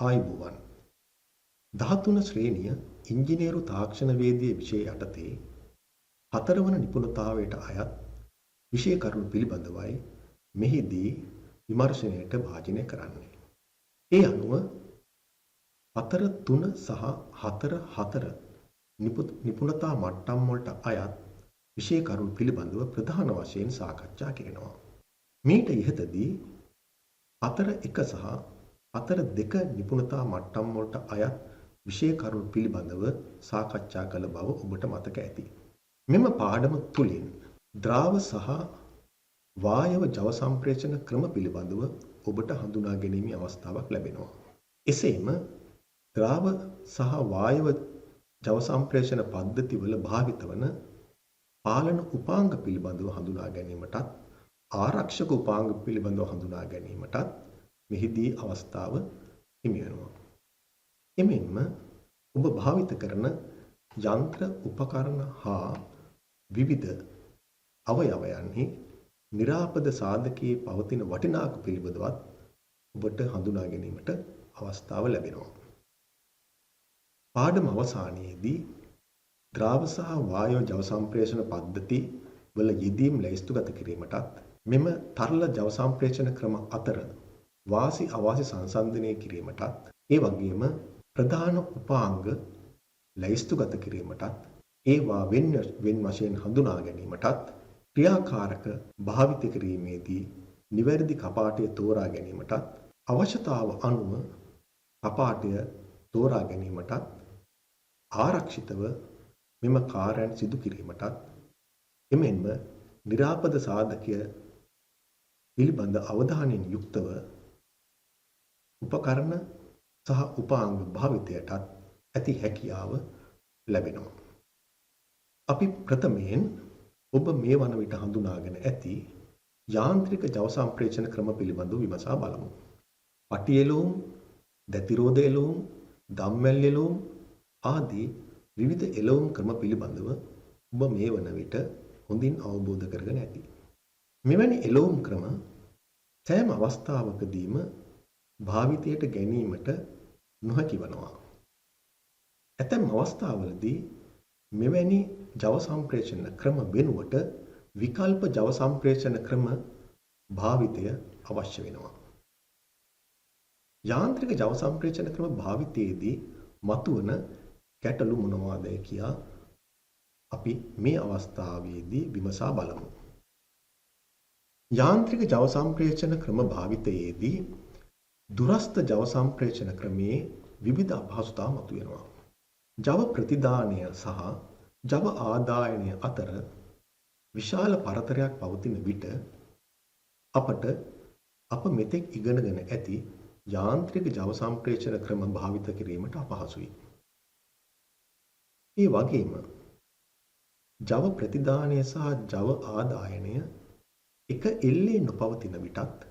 ආයුබෝවන් 13 ශ්‍රේණිය ඉංජිනේරු තාක්ෂණවේදිය විෂය යටතේ හතරවන නිපුණතාවයට අයත් විෂය කරුණු පිළිබඳවයි මෙහිදී විමර්ශනයට භාජනය කරන්නේ. ඒ අනුව 4.3 සහ 4.4 නිපුණතා මට්ටම් වලට අයත් විෂය කරුණු පිළිබඳව ප්‍රධාන වශයෙන් සාකච්ඡා කරනවා. මීට ඉහතදී 4.1 සහ 4.2 නිපුණතා මට්ටම් වලට අයත් විෂය කරුණු පිළිබඳව සාකච්ඡා කළ බව ඔබට මතක ඇති. මෙම පාඩම තුලින් ද්‍රාව සහ වායව ජව සම්ප්‍රේෂණ ක්‍රම පිළිබඳව ඔබට හඳුනා ගැනීමේ අවස්ථාවක් ලැබෙනවා. එසේම ද්‍රාව සහ වායව ජව සම්ප්‍රේෂණ පද්ධතිවල භාවිත වන පාලන උපාංග පිළිබඳව හඳුනා ගැනීමටත් ආරක්ෂක උපාංග පිළිබඳව හඳුනා ගැනීමටත් මෙහිදී අවස්ථාව හිමි වෙනවා. එමෙන්ම ඔබ භාවිත කරන යන්ත්‍ර උපකරණ හා විවිධ අවයවයන්හි නිරාපද සාධකයේ පවතින වටිනාකම පිළිබඳවත් ඔබට හඳුනා ගැනීමට අවස්ථාව ලැබෙනවා. පාඩම අවසානයේදී ද්‍රාව සහ වායව ජව සම්ප්‍රේෂණ පද්ධති වල යෙදීම් ලැයිස්තුගත කිරීමටත් මෙම තරල ජව සම්ප්‍රේෂණ ක්‍රම අතර වාසි අවාසි සංසන්දනය කිරීමටත් ඒ වගේම ප්‍රධාන උපාංග ලැයිස්තුගත කිරීමටත් ඒවා වෙන වශයෙන් හඳුනා ගැනීමටත් ක්‍රියාකාරක භාවිත කිරීමේදී නිවැරදි කපාටය තෝරා ගැනීමටත් අවශ්‍යතාව අනුව කපාටය තෝරා ගැනීමටත් ආරක්ෂිතව මෙම කාර්යයන් සිදු කිරීමටත් එමෙන්ම නිරාපද සාධකය පිළිබඳ අවධානයෙන් යුක්තව උපකරණ සහ උපාංග භාවිතයටත් ඇති හැකියාව ලැබෙනවා. අපි ප්‍රථමයෙන් ඔබ මේ වන විට හඳුනාගෙන ඇති යාන්ත්‍රික ජව සම්ප්‍රේෂණ ක්‍රම පිළිබඳව විමසා බලමු. පටි එළවුම්, දැතිරෝධ එළවුම්, දම්වැල් එළවුම් ආදී විවිධ එළවුම් ක්‍රම පිළිබඳව ඔබ මේ වන විට හොඳින් අවබෝධ කරගෙන ඇති. මෙවැනි එළවුම් ක්‍රම සෑම අවස්ථාවකදීම භාවිතයට ගැනීමට නොහැකි වනවා. ඇතැම් අවස්ථාවලදී මෙවැනි ජව සම්ප්‍රේෂණ ක්‍රම වෙනුවට විකල්ප ජව සම්ප්‍රේෂණ ක්‍රම භාවිතය අවශ්‍ය වෙනවා. යාන්ත්‍රික ජව සම්ප්‍රේෂණ ක්‍රම භාවිතයේදී මතුවන ගැටලු මොනවාදයි කියා අපි මේ අවස්ථාවේදී විමසා බලමු. යාන්ත්‍රික ජව සම්ප්‍රේෂණ ක්‍රම භාවිතයේදී දුරස්ත ජව සම්ප්‍රේෂණ ක්‍රමයේ විවිධ අපහසුතා මතුවෙනවා. ජව ප්‍රතිදානය සහ ජව ආදායනය අතර විශාල පරතරයක් පවතින විට අප මෙතෙක් ඉගෙනගෙන ඇති යාන්ත්‍රික ජව සම්ප්‍රේෂණ ක්‍රම භාවිත කිරීමට අපහසුයි. ඒ වගේම ජව ප්‍රතිදානය සහ ජව ආදායනය එක එල්ලේ නොපවතින විටත්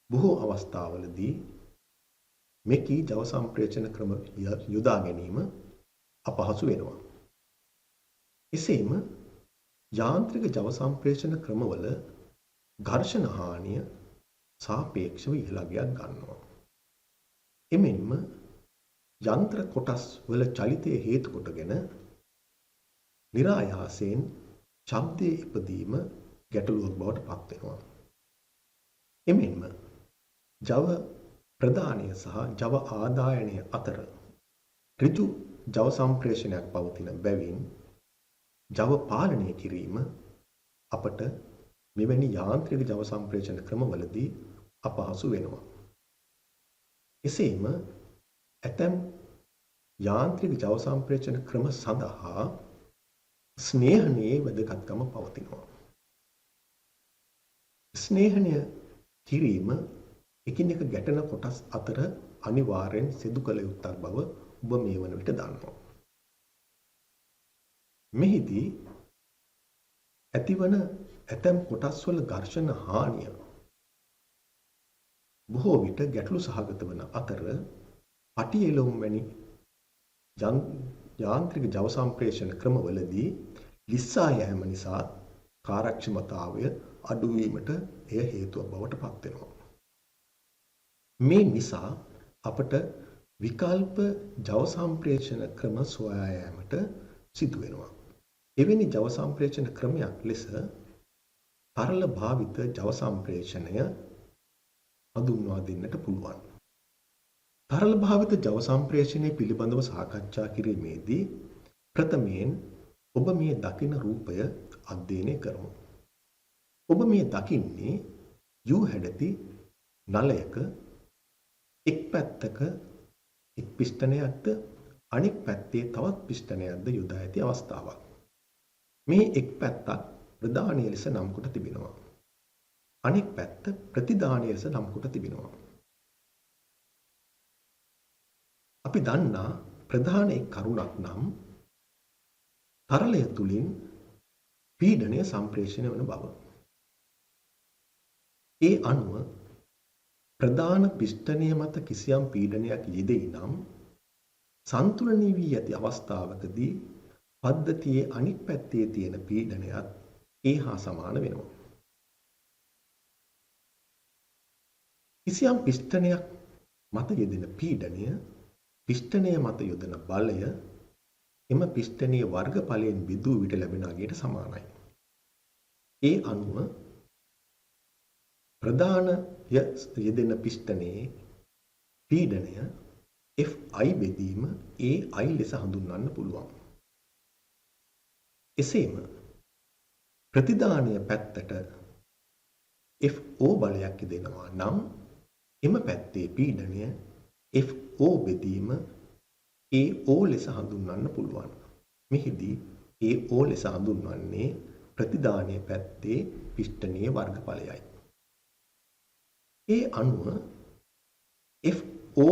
බොහෝ අවස්ථාවලදී මෙකී ජව සම්ප්‍රේෂණ ක්‍රම යොදා ගැනීම අපහසු වෙනවා. එසේම යාන්ත්‍රික ජව සම්ප්‍රේෂණ ක්‍රමවල ඝර්ෂණ හානිය සාපේක්ෂව ඉහළගයක් ගන්නවා. එමෙන්ම යන්ත්‍ර කොටස් වල චලිතය හේතු කොටගෙන નિરાයාසයෙන් ශබ්දයේ ඉපදීම ගැටලුවක් බවට පත් වෙනවා. එමෙන්ම ජව ප්‍රදානය සහ ජව ආදායනය අතර ඍජු ජව සම්ප්‍රේෂණයක් පවතින බැවින් ජව පාලනය කිරීම අපට මෙවැනි යාන්ත්‍රික ජව සම්ප්‍රේෂණ ක්‍රමවලදී අපහසු වෙනවා. එසේම ඇතැම් යාන්ත්‍රික ජව සම්ප්‍රේෂණ ක්‍රම සඳහා ස්නේහනයේ වැදගත්කම පවතිනවා. ස්නේහනය කිරීම එකිනෙක ගැටෙන කොටස් අතර අනිවාර්යෙන් සිදු කළ යුත්තක් බව ඔබ මේ වන විට දන්නවා. මෙහිදී ඇතිවන ඇතැම් කොටස් වල ඝර්ෂණ හානිය බොහෝ විට ගැටලු සහගත වන අතර පටි එළවුම් වැනි යාන්ත්‍රික ජව සම්ප්‍රේෂණ ක්‍රමවලදී ලිස්සා යෑම නිසා කාර්යක්ෂමතාවය අඩු වීමට එය හේතුවක් බවට පත් වෙනවා. මේ නිසා අපට විකල්ප ජව සම්ප්‍රේෂණ ක්‍රම සොයා යාමට සිදු වෙනවා. එවැනි ජව සම්ප්‍රේෂණ ක්‍රමයක් ලෙස තරල භාවිත ජව සම්ප්‍රේෂණය හඳුන්වා දෙන්නට පුළුවන්. තරල භාවිත ජව සම්ප්‍රේෂණය පිළිබඳව සාකච්ඡා කිරීමේදී ප්‍රථමයෙන් ඔබ මේ දකින රූපය අධ්‍යයනය කරමු. ඔබ මේ දකින්නේ U හැඩති නලයක එක් පැත්තක එක් පිස්ටනයක්ද අනෙක් පැත්තේ තවත් පිස්ටනයක්ද යොදා ඇති අවස්ථාවක්. මේ එක් පැත්තක් ප්‍රධානය ලෙස නම් කොට තිබෙනවා. අනෙක් පැත්ත ප්‍රතිධානය ලෙස නම් කොට තිබෙනවා. අපි දන්නා ප්‍රධාන එක් කරුණක් නම් තරලය තුලින් පීඩනය සම්ප්‍රේෂණය වන බව. ඒ අනුව ප්‍රධාන පිස්ටනය මත කිසියම් පීඩනයක් යෙදෙයි නම් සන්තුලනය වී ඇති අවස්ථාවකදී පද්ධතියේ අනික් පැත්තේ තියෙන පීඩනයත් ඒ හා සමාන වෙනවා. කිසියම් පිස්ටනයක් මත යෙදෙන පීඩනය පිස්ටනය මත යොදන බලය එම පිස්ටනයේ වර්ගඵලයෙන් බෙදූ විට ලැබෙන අගයට සමානයි. ඒ අනුව ප්‍රධාන යෙදෙන පිස්ටනයේ පීඩනය Fi බෙදීම Ai ලෙස හඳුන්වන්න පුළුවන්. එසේම ප්‍රතිධානය පැත්තට Fo බලයක් යෙදෙනවා නම් එම පැත්තේ පීඩනය Fo බෙදීම Ao ලෙස හඳුන්වන්න පුළුවන්. මෙහිදී Ao ලෙස හඳුන්වන්නේ ප්‍රතිධානය පැත්තේ පිස්ටනයේ වර්ගඵලයයි. ඒ අනුව Fo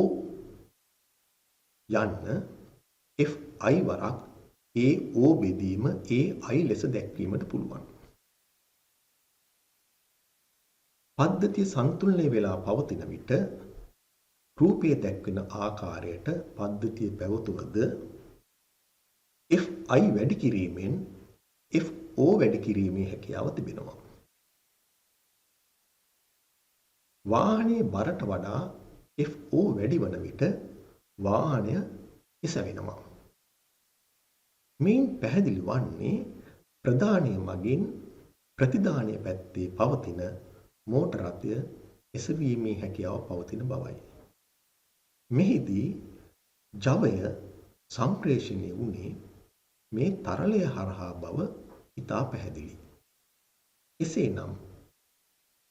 යන්න Fi වරක් Ao බෙදීම Ai ලෙස දැක්වීමට පුළුවන්. පද්ධතිය සන්තුලනය වෙලා පවතින විට රූපයේ දැක්වෙන ආකාරයට පද්ධතිය පැවතුනද Fi වැඩි කිරීමෙන් Fo වැඩි කිරීමේ හැකියාව තිබෙනවා. වාහනයේ බරට වඩා Fo වැඩි වන විට වාහනය එසවෙනවා. මේන් පැහැදිලි වන්නේ ප්‍රධානය මගින් ප්‍රතිධානය පැත්තේ පවතින මෝටර රථය එසවීමේ හැකියාව පවතින බවයි. මෙහිදී ජවය සම්ප්‍රේෂණය වුණේ මේ තරලය හරහා බව ඉතා පැහැදිලි. එසේනම්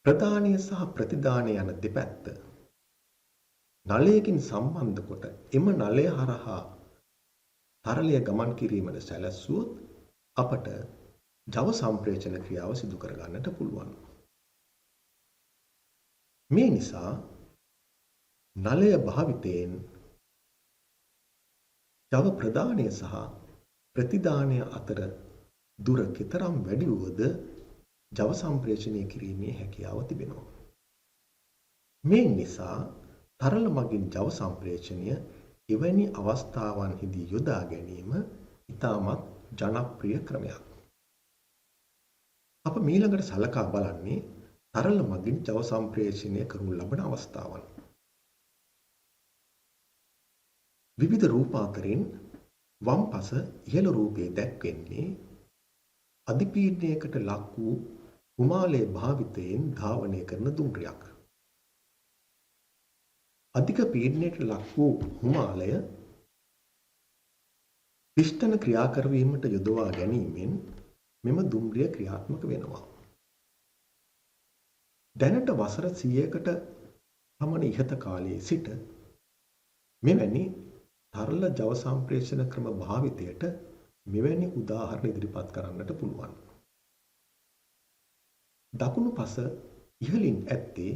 ප්‍රධානය සහ ප්‍රතිධානය යන දෙපැත්ත නලයකින් සම්බන්ධ කොට එම නලය හරහා තරලය ගමන් කිරීමට සැලැස්සුවොත් අපට ජව සම්ප්‍රේෂණ ක්‍රියාව සිදු කරගන්නට පුළුවන්. මේ නිසා නලය භාවිතයෙන් ජව ප්‍රධානය සහ ප්‍රතිධානය අතර දුර කෙතරම් වැඩි වුවද ජව සම්ප්‍රේෂණය කිරීමේ හැකියාව තිබෙනවා. මේ නිසා තරල මගින් ජව සම්ප්‍රේෂණය එවැනි අවස්ථාවන්හිදී යොදා ගැනීම ඉතාමත් ජනප්‍රිය ක්‍රමයක්. අප මීළඟට සලකා බලන්නේ තරල මගින් ජව සම්ප්‍රේෂණය කරනු ලබන අවස්ථාවන්. විවිධ රූප අතරින් වම් පස ඉහළ රූපයේ දැක්වෙන්නේ අධිපීඩනයකට ලක් වූ කුමාලයේ භාවිතයෙන් ධාවනය කරන දුම්රියක්. අධික පීඩනයට ලක් වූ කුමාලය පිස්ටන ක්‍රියා කරවීමට යොදවා ගැනීමෙන් මෙම දුම්රිය ක්‍රියාත්මක වෙනවා. දැනට වසර 100කට පමණ ඉහත කාලයේ සිට මෙවැනි තරල ජව සම්ප්‍රේෂණ ක්‍රම භාවිතයට මෙවැනි උදාහරණ ඉදිරිපත් කරන්නට පුළුවන්. දකුණු පස ඉහළින් ඇත්තේ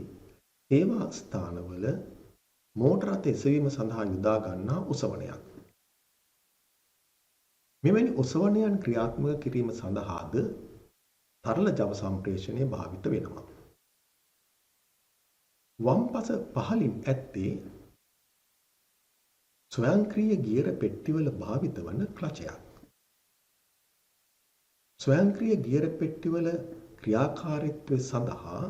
සේවා ස්ථානවල මෝටර රථ එසවීම සඳහා යොදා ගන්නා ඔසවනයක්. මෙවැනි ඔසවනයන් ක්‍රියාත්මක කිරීම සඳහාද තරල ජව සම්ප්‍රේෂණය භාවිත වෙනවා. වම් පස පහළින් ඇත්තේ ස්වයංක්‍රීය ගියර පෙට්ටිවල භාවිත වන ක්ලචයක්. ස්වයංක්‍රීය ගියර පෙට්ටිවල ක්‍රියාකාරීත්වය සඳහා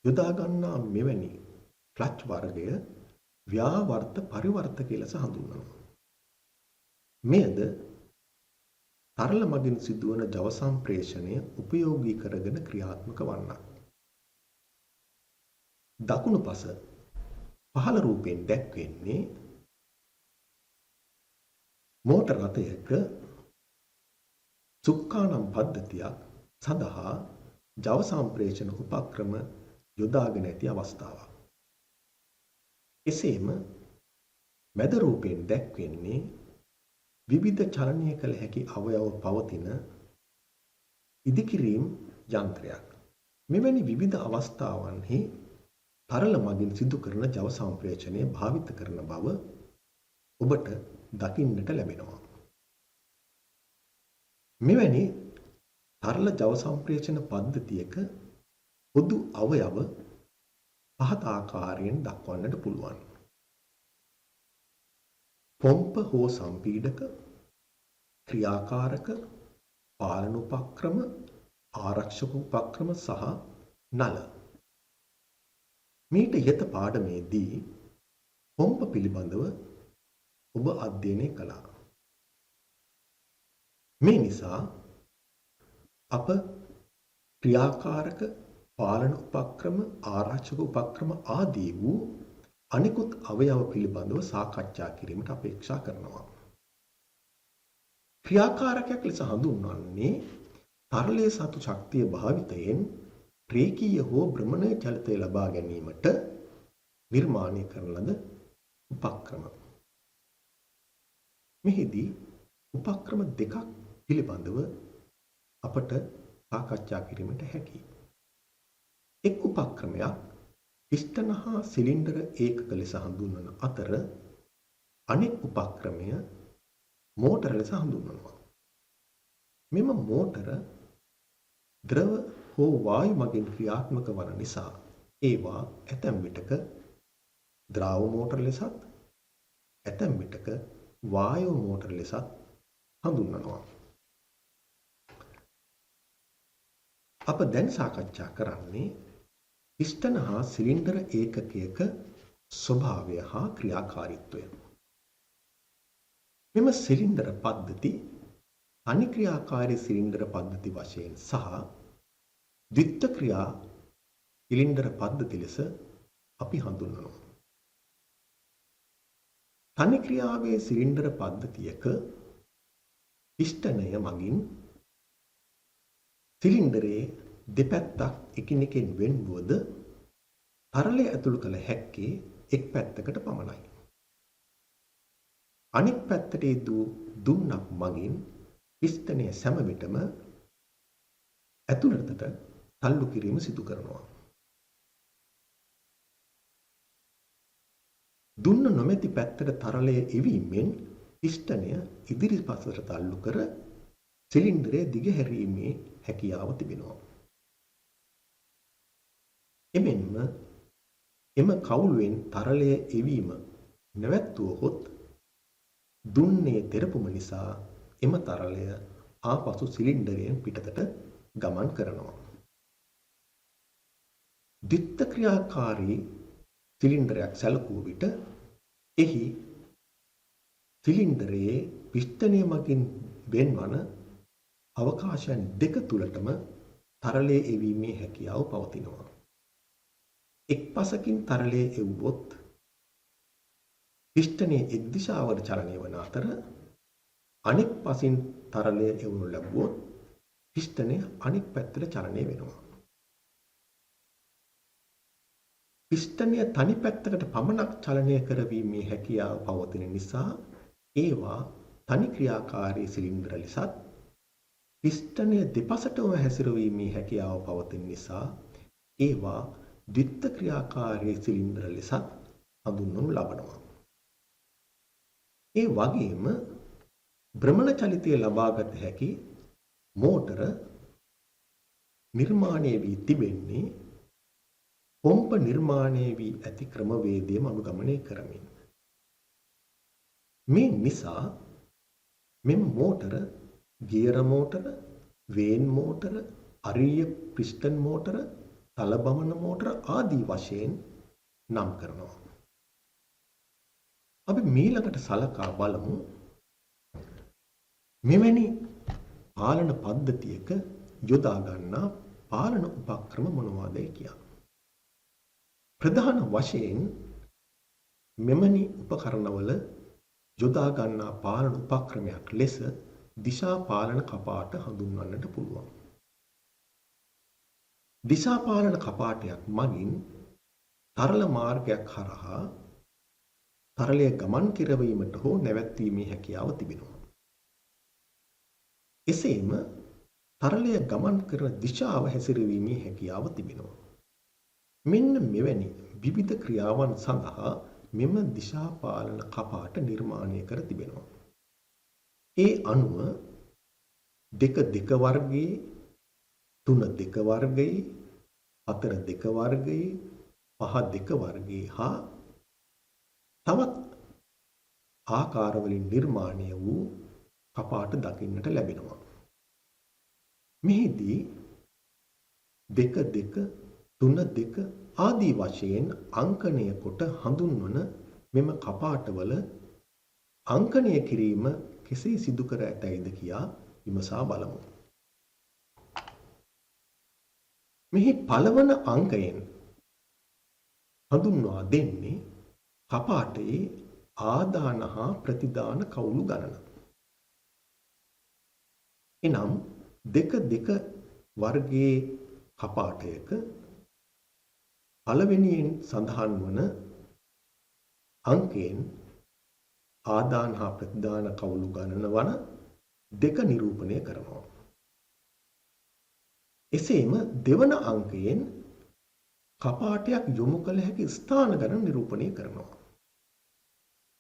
යොදා ගන්නා මෙවැනි ක්ලච් වර්ගය ව්‍යාවර්ත පරිවර්තක ලෙස හඳුන්වනවා. මෙයද තරල මගින් සිදුවන ජව සම්ප්‍රේෂණය උපයෝගී කරගෙන ක්‍රියාත්මක වන්නක්. දකුණු පස පහළ රූපයෙන් දැක්වෙන්නේ මෝටර රථයක සුක්කානම් පද්ධතියක් සඳහා ජව සම්ප්‍රේෂණ උපක්‍රම යොදාගෙන ඇති අවස්ථාවක්. එසේම මැද රූපයෙන් දැක්වෙන්නේ විවිධ චලනය කළ හැකි අවයව පවතින ඉදිකිරීම් යන්ත්‍රයක්. මෙවැනි විවිධ අවස්ථාවන්හි තරල මගින් සිදු කරන ජව සම්ප්‍රේෂණය භාවිත කරන බව ඔබට දකින්නට ලැබෙනවා. මෙවැනි තරල ජව සම්ප්‍රේෂණ පද්ධතියක පොදු අවයව පහත ආකාරයෙන් දක්වන්නට පුළුවන්. පොම්ප හෝ සම්පීඩක, ක්‍රියාකාරක, පාලන උපක්‍රම, ආරක්ෂක උපක්‍රම සහ නල. මීට ඉහත පාඩමේදී පොම්ප පිළිබඳව ඔබ අධ්‍යයනය කළා. මේ නිසා අප ක්‍රියාකාරක, පාලන උපක්‍රම, ආරක්ෂක උපක්‍රම ආදී වූ අනිකුත් අවයව පිළිබඳව සාකච්ඡා කිරීමට අපේක්ෂා කරනවා. ක්‍රියාකාරකයක් ලෙස හඳුන්වන්නේ තරලයේ සතු ශක්තිය භාවිතයෙන් රේඛීය හෝ භ්‍රමණීය චලිතය ලබා ගැනීමට නිර්මාණය කරන ලද උපක්‍රම. මෙහිදී උපක්‍රම දෙකක් පිළිබඳව අපට සාකච්ඡා කිරීමට හැකියි. එක් උපක්‍රමයක් පිස්ටන හා සිලින්ඩර ඒකක ලෙස හඳුන්වන අතර අනෙක් උපක්‍රමය මෝටර ලෙස හඳුන්වනවා. මෙම මෝටර ද්‍රව හෝ වායු මගින් ක්‍රියාත්මක වන නිසා ඒවා ඇතැම් විටක ද්‍රව මෝටර ලෙසත් ඇතැම් විටක වායු මෝටර ලෙසත් හඳුන්වනවා. අප දැන් සාකච්ඡා කරන්නේ පිස්ටන හා සිලින්ඩර ඒකකයක ස්වභාවය හා ක්‍රියාකාරීත්වය. මෙම සිලින්ඩර පද්ධති අනික්‍රියාකාරී සිලින්ඩර පද්ධති වශයෙන් සහ ද්විත්ව ක්‍රියා සිලින්ඩර පද්ධති ලෙස අපි හඳුන්වනවා. තනි ක්‍රියාවේ සිලින්ඩර පද්ධතියක පිස්ටනය මගින් සිලින්ඩරයේ දෙපැත්තක් එකිනෙකින් වෙන් වුවද තරලය ඇතුළු කළ හැක්කේ එක් පැත්තකට පමණයි. අනෙක් පැත්තට දුන්නක් මගින් පිස්ටනය සෑම විටම ඇතුළතට තල්ලු කිරීම සිදු කරනවා. දුන්න නොමැති පැත්තට තරලය එවීමෙන් පිස්ටනය ඉදිරිපසට තල්ලු කර සිලින්ඩරය දිගහැරීමේ හැකියාව තිබෙනවා. එමෙන්ම එම කවුළුවෙන් තරලය එවීම නැවැත්වුවහොත් දුන්නේ තෙරපුම නිසා එම තරලය ආපසු සිලින්ඩරයෙන් පිටතට ගමන් කරනවා. ද්විත්ව ක්‍රියාකාරී සිලින්ඩරයක් සැලකුව විට එහි සිලින්ඩරයේ පිස්ටනය මගින් වෙන්වන අවකාශයන් දෙක තුලටම තරලය එවීමේ හැකියාව පවතිනවා. එක් පසකින් තරලය එවුවොත් පිස්ටනය එක් දිශාවට චලනය වන අතර අනෙක් පසින් තරලය එවනු ලැබුවොත් පිස්ටනය අනෙක් පැත්තට චලනය වෙනවා. පිස්ටනය තනි පැත්තකට පමණක් චලනය කරවීමේ හැකියාව පවතින නිසා ඒවා තනි ක්‍රියාකාරී සිලින්ඩර ලෙසත් පිස්ටනය දෙපසටම හැසිරවීමේ හැකියාව පවතින නිසා ඒවා ද්විත්ව ක්‍රියාකාරී සිලින්ඩර ලෙසත් හඳුන්වනු ලබනවා. ඒ වගේම භ්‍රමණ චලිතය ලබාගත හැකි මෝටර නිර්මාණය වී තිබෙන්නේ පොම්ප නිර්මාණය වී ඇති ක්‍රමවේදයම අනුගමනය කරමින්. මේ නිසා මෙම මෝටර ගියර මෝටර, වේන් මෝටර, අරීය පිස්ටන් මෝටර, තලබමන මෝටර ආදී වශයෙන් නම් කරනවා. අපි මීළඟට සලකා බලමු මෙවැනි පාලන පද්ධතියක යොදා ගන්නා පාලන උපක්‍රම මොනවාදයි කියලා. ප්‍රධාන වශයෙන් මෙවැනි උපකරණවල යොදා ගන්නා පාලන උපක්‍රමයක් ලෙස දිශා පාලන කපාට හඳුන්වන්නට පුළුවන්. දිශා පාලන කපාටයක් මගින් තරල මාර්ගයක් හරහා තරලය ගමන් කරවීමට හෝ නැවැත්වීමේ හැකියාව තිබෙනවා. එසේම තරලය ගමන් කරන දිශාව හැසිරවීමේ හැකියාව තිබෙනවා. මෙන්න මෙවැනි විවිධ ක්‍රියාවන් සඳහා මෙම දිශා පාලන කපාට නිර්මාණය කර තිබෙනවා. ඒ අනුව 2 වර්ගයේ 3 වර්ගයේ 4 වර්ගයේ 5 වර්ගයේ හා තවත් ආකාරවලින් නිර්මාණය වූ කපාට දකින්නට ලැබෙනවා. මෙහිදී 2 3 ආදී වශයෙන් අංකණය කොට හඳුන්වන මෙම කපාටවල අංකණය කිරීම කෙසේ සිදු කර ඇතැයිද කියා විමසා බලමු. මෙහි පළවන අංකයෙන් හඳුන්වා දෙන්නේ කපාටයේ ආදාන හා ප්‍රතිදාන කවුළු ගණන. එනම් 2 වර්ගයේ කපාටයක පළවෙනියෙන් සඳහන් වන අංකයෙන් ආදාන හා ප්‍රතිදාන කවුළු ගණන වන 2 නිරූපණය කරනවා. එසේම දෙවන අංකයෙන් කපාටයක් යොමු කළ හැකි ස්ථාන ගණන නිරූපණය කරනවා.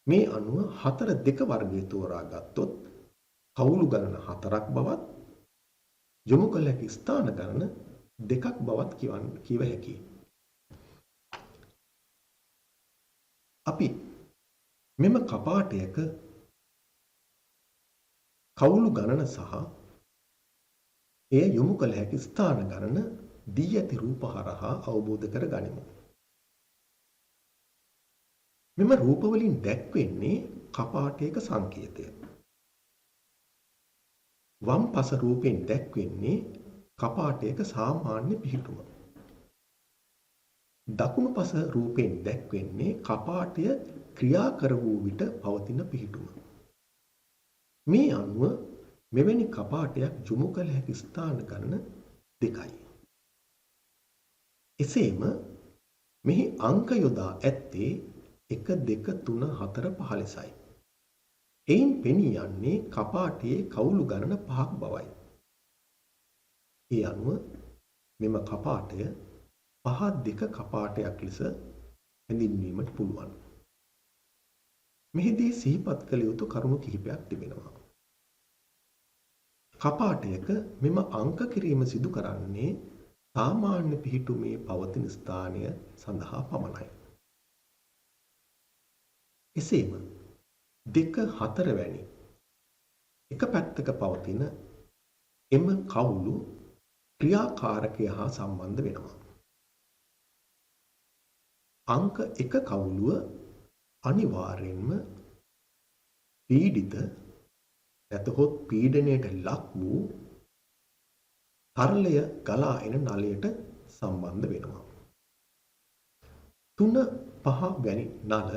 මේ අනුව 4 වර්ගය තෝරා ගත්තොත් කවුළු ගණන 4ක් බවත් යොමු කළ හැකි ස්ථාන ගණන 2ක් බවත් කිව හැකියි. අපි මෙම කපාටයක කවුළු ගණන සහ එය යොමු කළ හැකි ස්ථාන ගණන දී ඇති රූප හරහා අවබෝධ කර ගනිමු. මෙම රූප වලින් දැක්වෙන්නේ කපාටයක සංකේතය. වම් පස රූපෙන් දැක්වෙන්නේ කපාටයක සාමාන්‍ය පිහිටුම. දකුණු පස රූපෙන් දැක්වෙන්නේ කපාටය ක්‍රියා කර වූ විට පවතින පිහිටුම. මේ අනුව මෙවැනි කපාටයක් යොමු කළ හැකි ස්ථාන ගණන 2යි. එසේම මෙහි අංක යොදා ඇත්තේ 1 2 3 4 5 ලෙසයි. එයින් පෙනී යන්නේ කපාටයේ කවුළු ගණන 5ක් බවයි. ඒ අනුව මෙම කපාටය 5 2 කපාටයක් ලෙස හැඳින්වීමට පුළුවන්. මෙහිදී සිහිපත් කළ යුතු කරුණු කිහිපයක් තිබෙනවා. කපාටයක මෙම අංක කිරීම සිදු කරන්නේ සාමාන්‍ය පිහිටුමේ පවතින ස්ථානය සඳහා පමණයි. එසේම 2 4 වැනි එක පැත්තක පවතින එම කවුළු ක්‍රියාකාරකය හා සම්බන්ධ වෙනවා. අංක 1 කවුළුව අනිවාර්යෙන්ම පීඩිත නැතහොත් පීඩනයට ලක් වූ තරලය ගලා එන නලයට සම්බන්ධ වෙනවා. 3 5 වැනි නල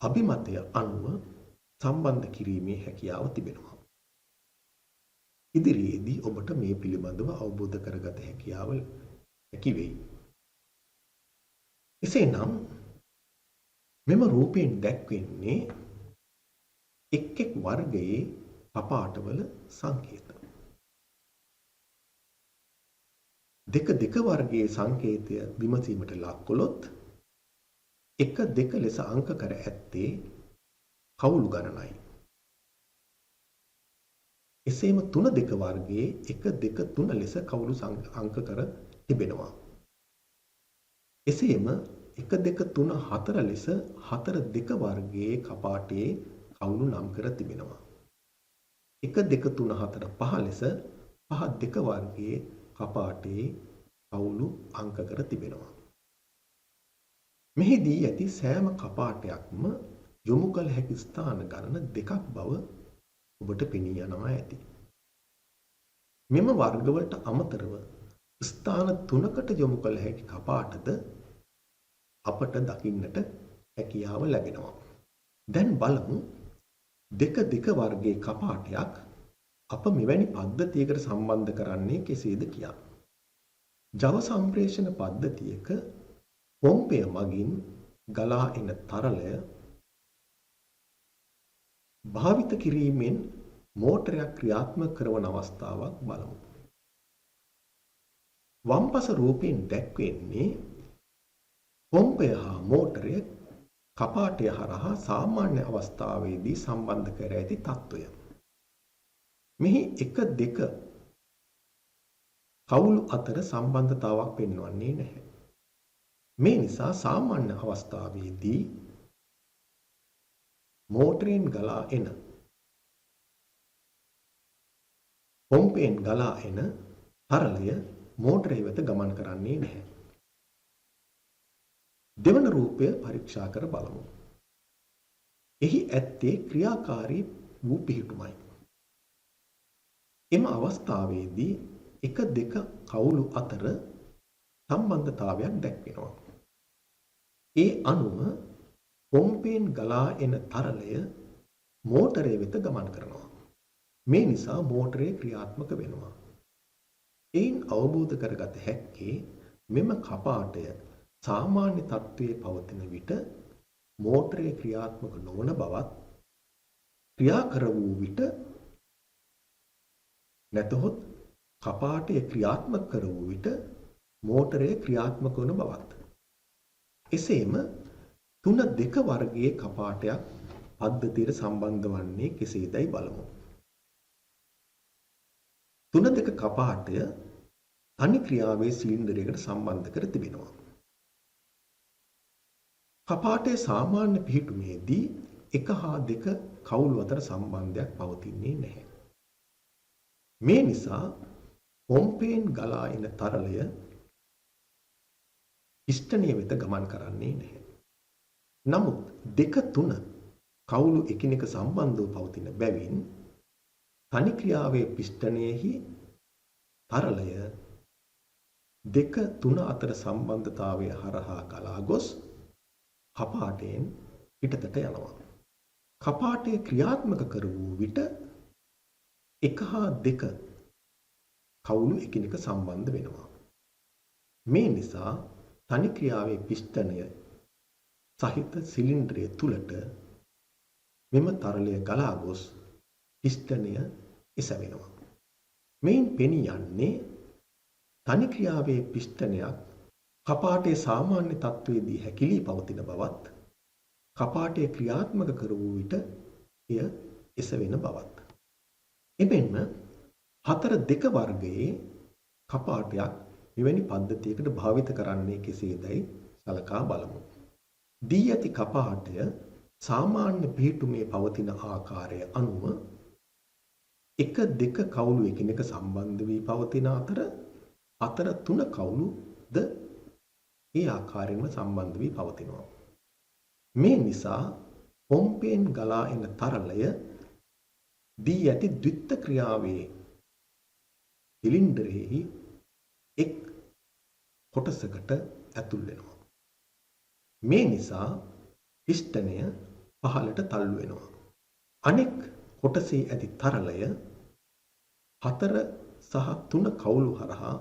අභිමතය අනුව සම්බන්ධ කිරීමේ හැකියාව තිබෙනවා. ඉදිරියේදී ඔබට මේ පිළිබඳව අවබෝධ කරගත හැකි වෙයි. එසේනම් මෙම රූපයෙන් දැක්වෙන්නේ එක් වර්ගයේ කපාටවල සංකේත. 2 වර්ගයේ සංකේතය විමසීමට ලක් කළොත් 1 2 ලෙස අංක කර ඇත්තේ කවුළු ගණනයි. එසේම 3 වර්ගයේ 1 2 3 ලෙස කවුළු අංක කර තිබෙනවා. එසේම 1 2 3 4 ලෙස 4 වර්ගයේ කපාටයේ කවුළු නම් කර තිබෙනවා. 1 2 3 4 5 ලෙස 5 වර්ගයේ කපාටයේ කවුළු අංක කර තිබෙනවා. මෙහිදී ඇති සෑම කපාටයක්ම යොමු කළ හැකි ස්ථාන ගණන දෙකක් බව ඔබට පෙනී යනවා ඇති. මෙම වර්ගවලට අමතරව ස්ථාන 3කට යොමු කළ හැකි කපාටද අපට දකින්නට හැකියාව ලැබෙනවා. දැන් බලමු 2 වර්ගයේ කපාටයක් අප මෙවැනි පද්ධතියකට සම්බන්ධ කරන්නේ කෙසේද කියා. ජව සම්ප්‍රේෂණ පද්ධතියක පොම්පය මගින් ගලා එන තරලය භාවිත කිරීමෙන් මෝටරයක් ක්‍රියාත්මක කරන අවස්ථාවක් බලමු. වම්පස රූපයෙන් දැක්වෙන්නේ පොම්පය හා මෝටරය කපාටය හරහා සාමාන්‍ය අවස්ථාවේදී සම්බන්ධ කර ඇති තත්ත්වය. මෙහි 1-2 කවුළු අතර සම්බන්ධතාවක් පෙන්වන්නේ නැහැ. මේ නිසා සාමාන්‍ය අවස්ථාවේදී මෝටරයෙන් ගලා එන පොම්පයෙන් ගලා එන තරලය මෝටරය වෙත ගමන් කරන්නේ නැහැ. දෙවන රූපය පරීක්ෂා කර බලමු. එහි ඇත්තේ ක්‍රියාකාරී වූ පිහිටුමයි. එම අවස්ථාවේදී 1-2 කවුළු අතර සම්බන්ධතාවයක් දැක්වෙනවා. ඒ අනුව පොම්පයෙන් ගලා එන තරලය මෝටරය වෙත ගමන් කරනවා. මේ නිසා මෝටරය ක්‍රියාත්මක වෙනවා. එයින් අවබෝධ කරගත හැක්කේ මෙම කපාටය සාමාන්‍ය තත්ත්වයේ පවතින විට මෝටරය ක්‍රියාත්මක නොවන බවත් ක්‍රියා කර වූ විට නැතහොත් කපාටය ක්‍රියාත්මක කර වූ විට මෝටරය ක්‍රියාත්මක වන බවත්. එසේම 3-2 වර්ගයේ කපාටයක් පද්ධතියට සම්බන්ධ වන්නේ කෙසේදයි බලමු. 3-2 කපාටය තනි ක්‍රියාවේ සිලින්ඩරයකට සම්බන්ධ කර තිබෙනවා. කපාටයේ සාමාන්‍ය පිහිටුමේදී 1 හා 2 කවුළු අතර සම්බන්ධයක් පවතින්නේ නැහැ. මේ නිසා පොම්පයෙන් ගලා එන තරලය පිස්ටනය වෙත ගමන් කරන්නේ නැහැ. නමුත් 2-3 කවුළු එකිනෙක සම්බන්ධව පවතින බැවින් තනි ක්‍රියාවේ පිස්ටනයෙහි තරලය 2-3 අතර සම්බන්ධතාවය හරහා ගලා ගොස් කපාටයෙන් පිටතට යනවා. කපාටය ක්‍රියාත්මක කර වූ විට 1 හා 2 කවුළු එකිනෙක සම්බන්ධ වෙනවා. මේ නිසා තනි ක්‍රියාවේ පිස්ටනය සහිත සිලින්ඩරය තුලට මෙම තරලය ගලා ගොස් පිස්ටනය එසවෙනවා. මෙයින් පෙනී යන්නේ තනි ක්‍රියාවේ පිස්ටනයක් කපාටයේ සාමාන්‍ය තත්ත්වයේදී හැකිලී පවතින බවත් කපාටය ක්‍රියාත්මක කර වූ විට එය එසවෙන බවත්. එමෙන්ම 4-2 වර්ගයේ කපාටයක් මෙවැනි පද්ධතියකට භාවිත කරන්නේ කෙසේදයි සලකා බලමු. දී ඇති කපාටය සාමාන්‍ය පිහිටුමේ පවතින ආකාරය අනුව 1-2 කවුළු එකිනෙක සම්බන්ධ වී පවතින අතර 3 කවුළුද ඒ ආකාරයෙන්ම සම්බන්ධ වී පවතිනවා. මේ නිසා පොම්පයෙන් ගලා එන තරලය දී ඇති ද්විත්ව ක්‍රියාවේ සිලින්ඩරෙහි එක් කොටසකට ඇතුල් වෙනවා. මේ නිසා පිස්ටනය පහළට තල්ලු වෙනවා. අනෙක් කොටසේ ඇති තරලය 4 සහ 3 කවුළු හරහා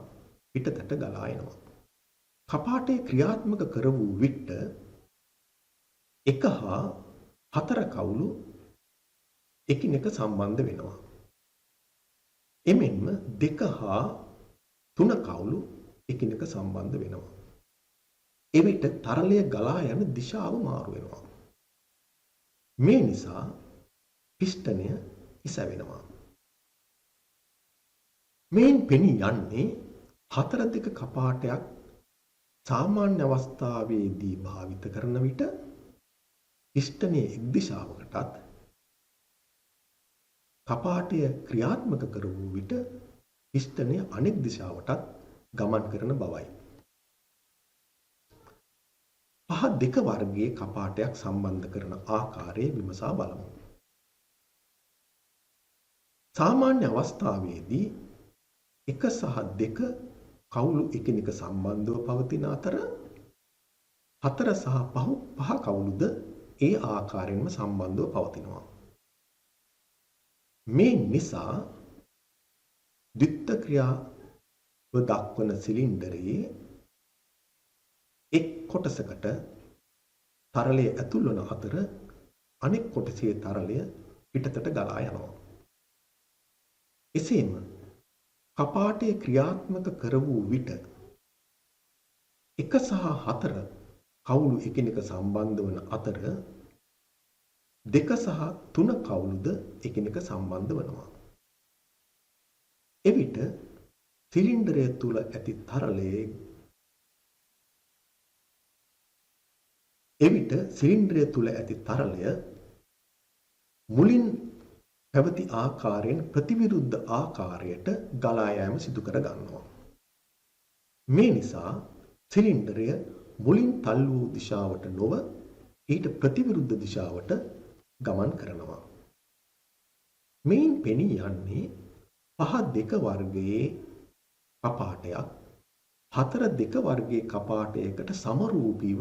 පිටතට ගලා එනවා. කපාටය ක්‍රියාත්මක කර වූ විට 1 හා 4 කවුළු එකිනෙක සම්බන්ධ වෙනවා. එමෙන්ම 2 හා 3 කවුළු එකිනෙක සම්බන්ධ වෙනවා. එවිට තරලය ගලා යන දිශාව මාරු වෙනවා. මේ නිසා පිස්ටනය එසවෙනවා. මේන් පෙනී යන්නේ 4-2 කපාටයක් සාමාන්‍ය අවස්ථාවේදී භාවිත කරන විට පිස්ටනයේ එක් දිශාවකටත් කපාටය ක්‍රියාත්මක කර වූ විට පිස්ටනය අනෙක් දිශාවටත් ගමන් කරන බවයි. දෙක වර්ගයේ කපාටයක් සම්බන්ධ කරන ආකාරය විමසා බලමු. සාමාන්‍ය අවස්ථාවේදී 1 සහ 2 කවුළු එකිනෙක සම්බන්ධව පවතින අතර 4 සහ 5 කවුළුද ඒ ආකාරයෙන්ම සම්බන්ධව පවතිනවා. මේ නිසා ද්විත්ව ක්‍රියාව දක්වන සිලින්ඩරයේ එක් කොටසකට තරලය ඇතුල් වන අතර අනෙක් කොටසේ තරලය පිටතට ගලා යනවා. එසේම කපාටය ක්‍රියාත්මක කර වූ විට 1 සහ 4 කවුළු එකිනෙක සම්බන්ධ වන අතර 2 සහ 3 කවුළුද එකිනෙක සම්බන්ධ වනවා. එවිට සිලින්ඩරය තුල ඇති තරලය මුලින් පැවති ආකාරයෙන් ප්‍රතිවිරුද්ධ ආකාරයට ගලා යාම සිදු කර ගන්නවා. මේ නිසා සිලින්ඩරය මුලින් තල්ලු වූ දිශාවට නොව ඊට ප්‍රතිවිරුද්ධ දිශාවට ගමන් කරනවා. මෙයින් පෙනී යන්නේ 5 2 වර්ගයේ කපාටයක් 4 2 වර්ගයේ කපාටයකට සමරූපීව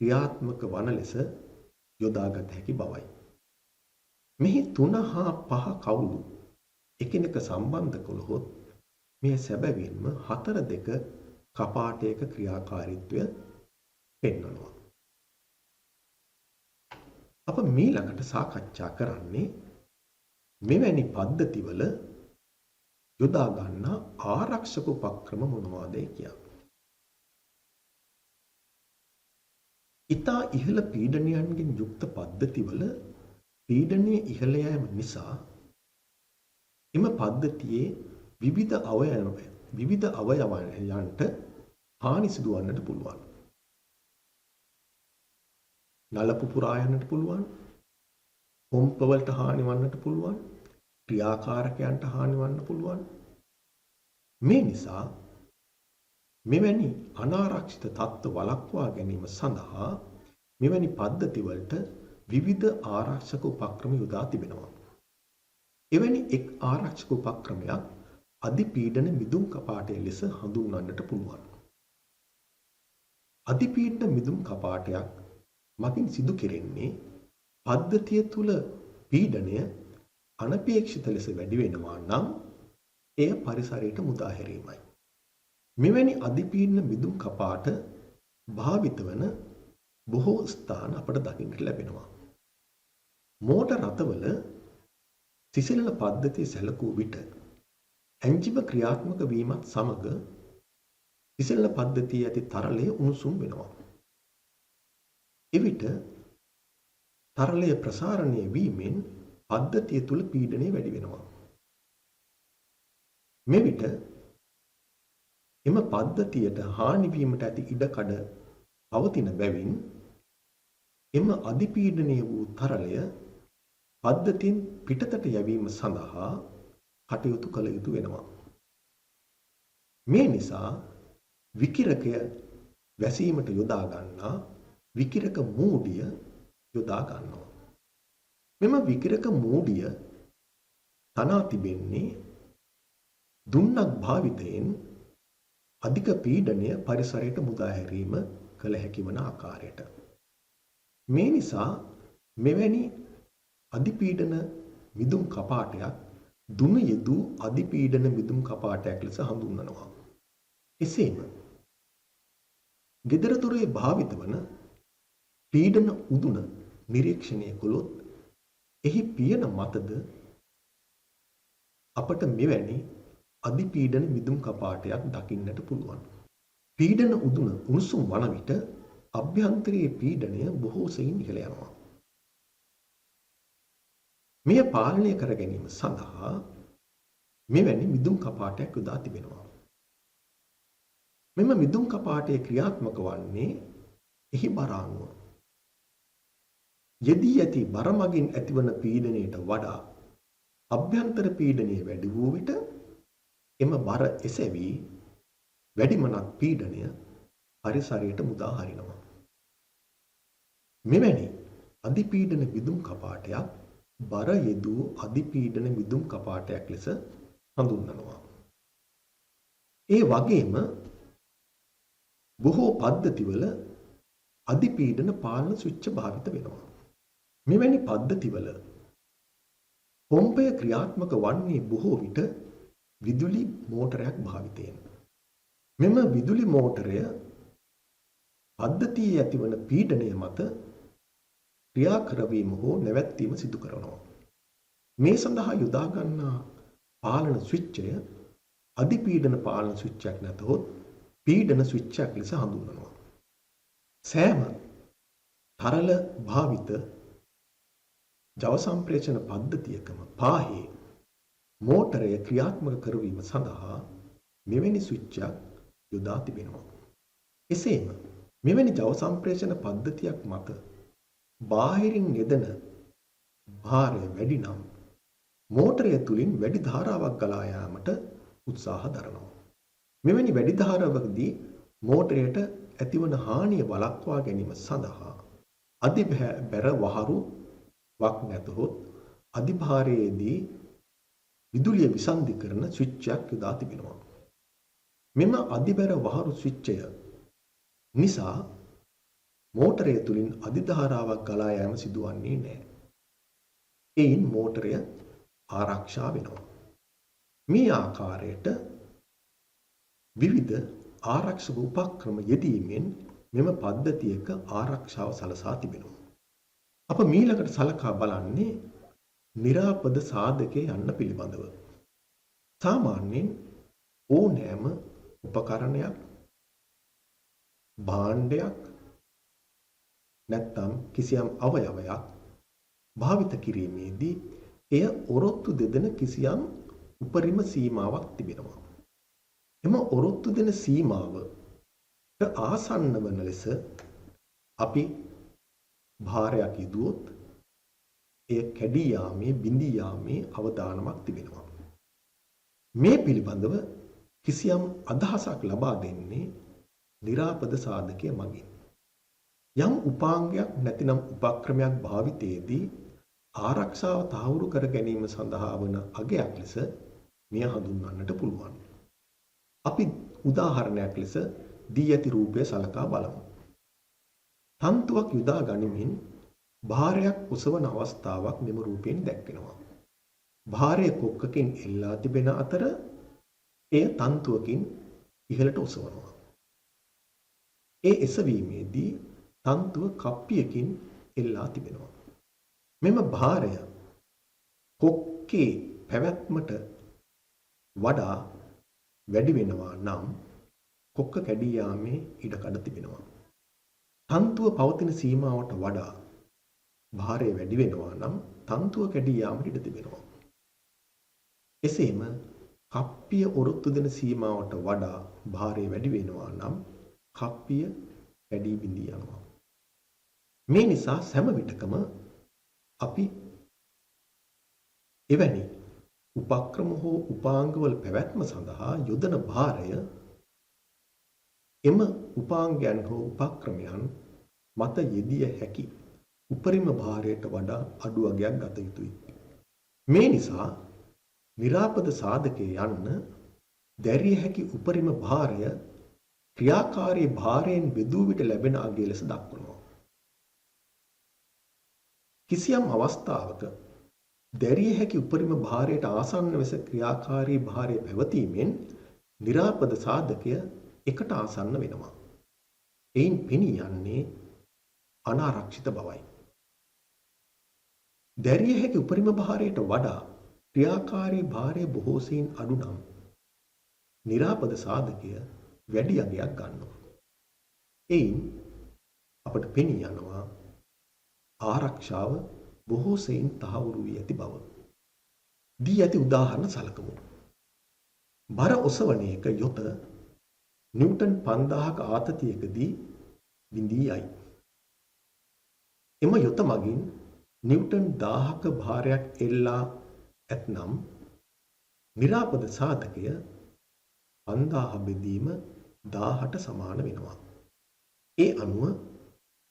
ක්‍රියාත්මක වන ලෙස යොදාගත හැකි බවයි. මෙහි 3 හා 5 කවුළු එකිනෙක සම්බන්ධ කළහොත් මේ සැබවින්ම 4 2 කපාටයක ක්‍රියාකාරීත්වය පෙන්වනවා. අප මීළඟට සාකච්ඡා කරන්නේ මෙවැනි පද්ධතිවල යොදා ගන්නා ආරක්ෂක උපක්‍රම මොනවාද කියලා. ඉතා ඉහළ පීඩනයන්ගෙන් යුක්ත පද්ධතිවල පීඩනය ඉහළ යාම නිසා එම පද්ධතියේ විවිධ අවයවයන්ට හානි සිදුවන්නට පුළුවන්. නල පුපුරා යන්නට පුළුවන්. පොම්ප වලට හානි වන්නට පුළුවන්. ක්‍රියාකාරකයන්ට හානි වන්න පුළුවන්. මේ නිසා මෙවැනි අනාරක්ෂිත තත්ත්ව වළක්වා ගැනීම සඳහා මෙවැනි පද්ධති වලට විවිධ ආරක්ෂක උපක්‍රම යොදා තිබෙනවා. එවැනි එක් ආරක්ෂක උපක්‍රමයක් අධිපීඩන මිදුම් කපාටය ලෙස හඳුන්වන්නට පුළුවන්. අධිපීඩන මිදුම් කපාටයක් මගින් සිදු කෙරෙන්නේ පද්ධතිය තුල පීඩනය අනපේක්ෂිත ලෙස වැඩි වෙනවා නම් එය පරිසරයට මුදා හැරීමයි. මෙවැනි අධිපීඩන මිදුම් කපාට භාවිත වන බොහෝ ස්ථාන අපට දකින්නට ලැබෙනවා. මෝටර රථවල සිසිලන පද්ධතිය සැලකූ විට එන්ජිම ක්‍රියාත්මක වීමත් සමග සිසිලන පද්ධතියේ ඇති තරලය උණුසුම් වෙනවා. එවිට තරලය ප්‍රසාරණය වීමෙන් පද්ධතිය තුල පීඩනය වැඩි වෙනවා. මෙවිට එම පද්ධතියට හානි වීමට ඇති ඉඩකඩ පවතින බැවින් එම අධිපීඩනය වූ තරලය පද්ධතියෙන් පිටතට යැවීම සඳහා කටයුතු කළ යුතු වෙනවා. මේ නිසා විකිරකය වැසීමට යොදා ගන්නා විකිරක මූඩිය යොදා ගන්නවා. මෙම විකිරක මූඩිය තනා තිබෙන්නේ දුන්නක් භාවිතයෙන් අධික පීඩනය පරිසරයට මුදා හැරීම කළ හැකි වන ආකාරයට. මේ නිසා මෙවැනි අධිපීඩන මිදුම් කපාටයක් දුන යෙදූ අධිපීඩන මිදුම් කපාටයක් ලෙස හඳුන්වනවා. එසේම ගෙදර දොරේ භාවිත වන පීඩන උදුන නිරීක්ෂණය කළොත් එහි පියන මතද අපට මෙවැනි අධිපීඩන මිදුම් කපාටයක් දකින්නට පුළුවන්. පීඩන උදුන උණුසුම් වන විට අභ්‍යන්තරයේ පීඩනය බොහෝ සෙයින් ඉහළ යනවා. මෙය පාලනය කර ගැනීම සඳහා මෙවැනි මිදුම් කපාටයක් යොදා තිබෙනවා. මෙම මිදුම් කපාටය ක්‍රියාත්මක වන්නේ එහි බර අනුව. යෙදී ඇති බර මගින් ඇතිවන පීඩනයට වඩා අභ්‍යන්තර පීඩනය වැඩි වූ විට එම බර එසැවි වැඩිමනත් පීඩනය පරිසරයට මුදා හරිනවා. මෙවැනි අධිපීඩන විදුම් කපාටයක් බර යෙදූ අධිපීඩන විදුම් කපාටයක් ලෙස හඳුන්වනවා. ඒ වගේම බොහෝ පද්ධතිවල අධිපීඩන පාලන ස්විච් භාවිත වෙනවා. මෙවැනි පද්ධතිවල පොම්පය ක්‍රියාත්මක වන්නේ බොහෝ විට විදුලි මෝටරයක් භාවිතයෙන්. මෙම විදුලි මෝටරය පද්ධතියේ ඇතිවන පීඩනය මත ක්‍රියා කරවීම හෝ නැවැත්වීම සිදු කරනවා. මේ සඳහා යොදා ගන්නා පාලන ස්විච්චය අධිපීඩන පාලන ස්විච්චයක් නැතහොත් පීඩන ස්විච්චයක් ලෙස හඳුන්වනවා. සෑම තරල භාවිත ජව සම්ප්‍රේෂණ පද්ධතියකම පාහේ මෝටරය ක්‍රියාත්මක කරවීම සඳහා මෙවැනි ස්විච්චයක් යොදා තිබෙනවා. එසේම මෙවැනි ජව සම්ප්‍රේෂණ පද්ධතියක් මත බාහිරින් යෙදෙන භාරය වැඩි නම් මෝටරය තුලින් වැඩි ධාරාවක් ගලා යාමට උත්සාහ දරනවා. මෙවැනි වැඩි ධාරාවකදී මෝටරයට ඇතිවන හානිය වළක්වා ගැනීම සඳහා අධිබැර වහරුවක් නැතහොත් අධිභාරයේදී විදුලිය විසන්ධි කරන ස්විච්චයක් යොදා තිබෙනවා. මෙම අධිබැර වහරු ස්විච්චය නිසා මෝටරය තුලින් අධිධාරාවක් ගලා යාම සිදුවන්නේ නැහැ. එයින් මෝටරය ආරක්ෂා වෙනවා. මේ ආකාරයට විවිධ ආරක්ෂක උපක්‍රම යෙදීමෙන් මෙම පද්ධතියක ආරක්ෂාව සලසා තිබෙනවා. අප මීළඟට සලකා බලන්නේ නිරාපද සාධකයේ යන්න පිළිබඳව. සාමාන්‍යයෙන් ඕනෑම උපකරණයක් භාණ්ඩයක් නැත්නම් කිසියම් අවයවයක් භාවිත කිරීමේදී එය ඔරොත්තු දෙදෙන කිසියම් උපරිම සීමාවක් තිබෙනවා. එම ඔරොත්තු දෙන සීමාවට ආසන්න වන ලෙස අපි භාරයක් යෙදුවොත් එය කැඩී යාමේ බිඳී යාමේ අවදානමක් තිබෙනවා. මේ පිළිබඳව කිසියම් අදහසක් ලබා දෙන්නේ නිරාපද සාධකය මගින්. යම් උපාංගයක් නැතිනම් උපක්‍රමයක් භාවිතයේදී ආරක්ෂාව තහවුරු කර ගැනීම සඳහා වන අගයක් ලෙස මෙය හඳුන්වන්නට පුළුවන්. අපි උදාහරණයක් ලෙස දී ඇති රූපය සලකා බලමු. තන්තුවක් යොදා ගනිමින් භාරයක් ඔසවන අවස්ථාවක් මෙම රූපයෙන් දැක්වෙනවා. භාරය කොක්කකින් එල්ලා තිබෙන අතර එය තන්තුවකින් ඉහළට ඔසවනවා. ඒ එසවීමේදී තන්තුව කප්පියකින් එල්ලා තිබෙනවා. මෙම භාරය කොක්කේ පැවැත්මට වඩා වැඩි වෙනවා නම් කොක්ක කැඩී යාමේ ඉඩකඩ තිබෙනවා. තන්තුව පවතින සීමාවට වඩා භාරය වැඩි වෙනවා නම් තන්තුව කැඩී යාමට ඉඩ තිබෙනවා. එසේම කප්පිය ඔරොත්තු දෙන සීමාවට වඩා භාරය වැඩි වෙනවා නම් කප්පිය කැඩී බිඳී යනවා. මේ නිසා සෑම විටකම අපි එවැනි උපක්‍රම හෝ උපාංගවල පැවැත්ම සඳහා යොදන භාරය එම උපාංගයන් හෝ උපක්‍රමයන් මත යෙදිය හැකි උපරිම භාරයට වඩා අඩු අගයක් ගත යුතුයි. මේ නිසා නිරාපද සාධකයේ යන්න දැරිය හැකි උපරිම භාරය ක්‍රියාකාරී භාරයෙන් බෙදූ විට ලැබෙන අගය ලෙස දක්වනවා. කිසියම් අවස්ථාවක දැරිය හැකි උපරිම භාරයට ආසන්න ලෙස ක්‍රියාකාරී භාරය පැවතීමෙන් නිරාපද සාධකය එකට ආසන්න වෙනවා. එයින් පෙනී යන්නේ අනාරක්ෂිත බවයි. දැරිය හැකි උපරිම භාරයට වඩා ක්‍රියාකාරී භාරය බොහෝ සෙයින් අඩු නම් නිරාපද සාධකය වැඩි අගයක් ගන්නවා. එයින් අපට පෙනී යනවා ආරක්ෂාව බොහෝ සෙයින් තහවුරු වී ඇති බව. දී ඇති උදාහරණ සලකමු. බර ඔසවන එක යොත නිව්ටන් 5000ක ආතතියකදී බිඳී යයි. එම යොත මගින් නිව්ටන් 1000ක භාරයක් එල්ලා ඇතනම් නිරාපද සාධකය 5000 බෙදීම 1000ට සමාන වෙනවා. ඒ අනුව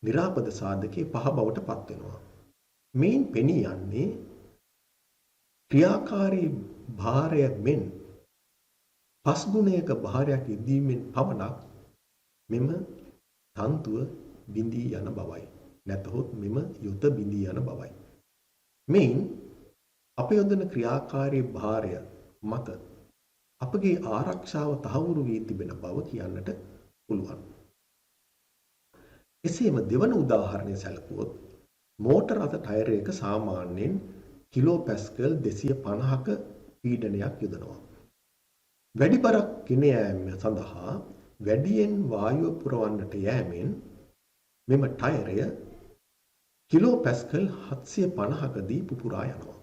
නිරාපද සාධකයේ පහ බවට පත් වෙනවා. මේන් පෙනී යන්නේ ක්‍රියාකාරී භාරය මෙන් පස් ගුණයක භාරයක් ඉදීමෙන් පමණක් මෙම තන්තුව බිඳී යන බවයි. නැතහොත් මෙම යොත බිඳී යන බවයි. මේන් අප යොදන ක්‍රියාකාරී භාරය මත අපගේ ආරක්ෂාව තහවුරු වී තිබෙන බව කියන්නට පුළුවන්. එසේම දෙවන උදාහරණය සැලකුවොත් මෝටර රථ ටයරයක සාමාන්‍යයෙන් කිලෝ පැස්කල් 250ක පීඩනයක් යොදනවා. වැඩි බරක් ගෙන යාම සඳහා වැඩියෙන් වායුව පුරවන්නට යෑමෙන් මෙම ටයරය කිලෝ පැස්කල් 750කදී පුපුරා යනවා.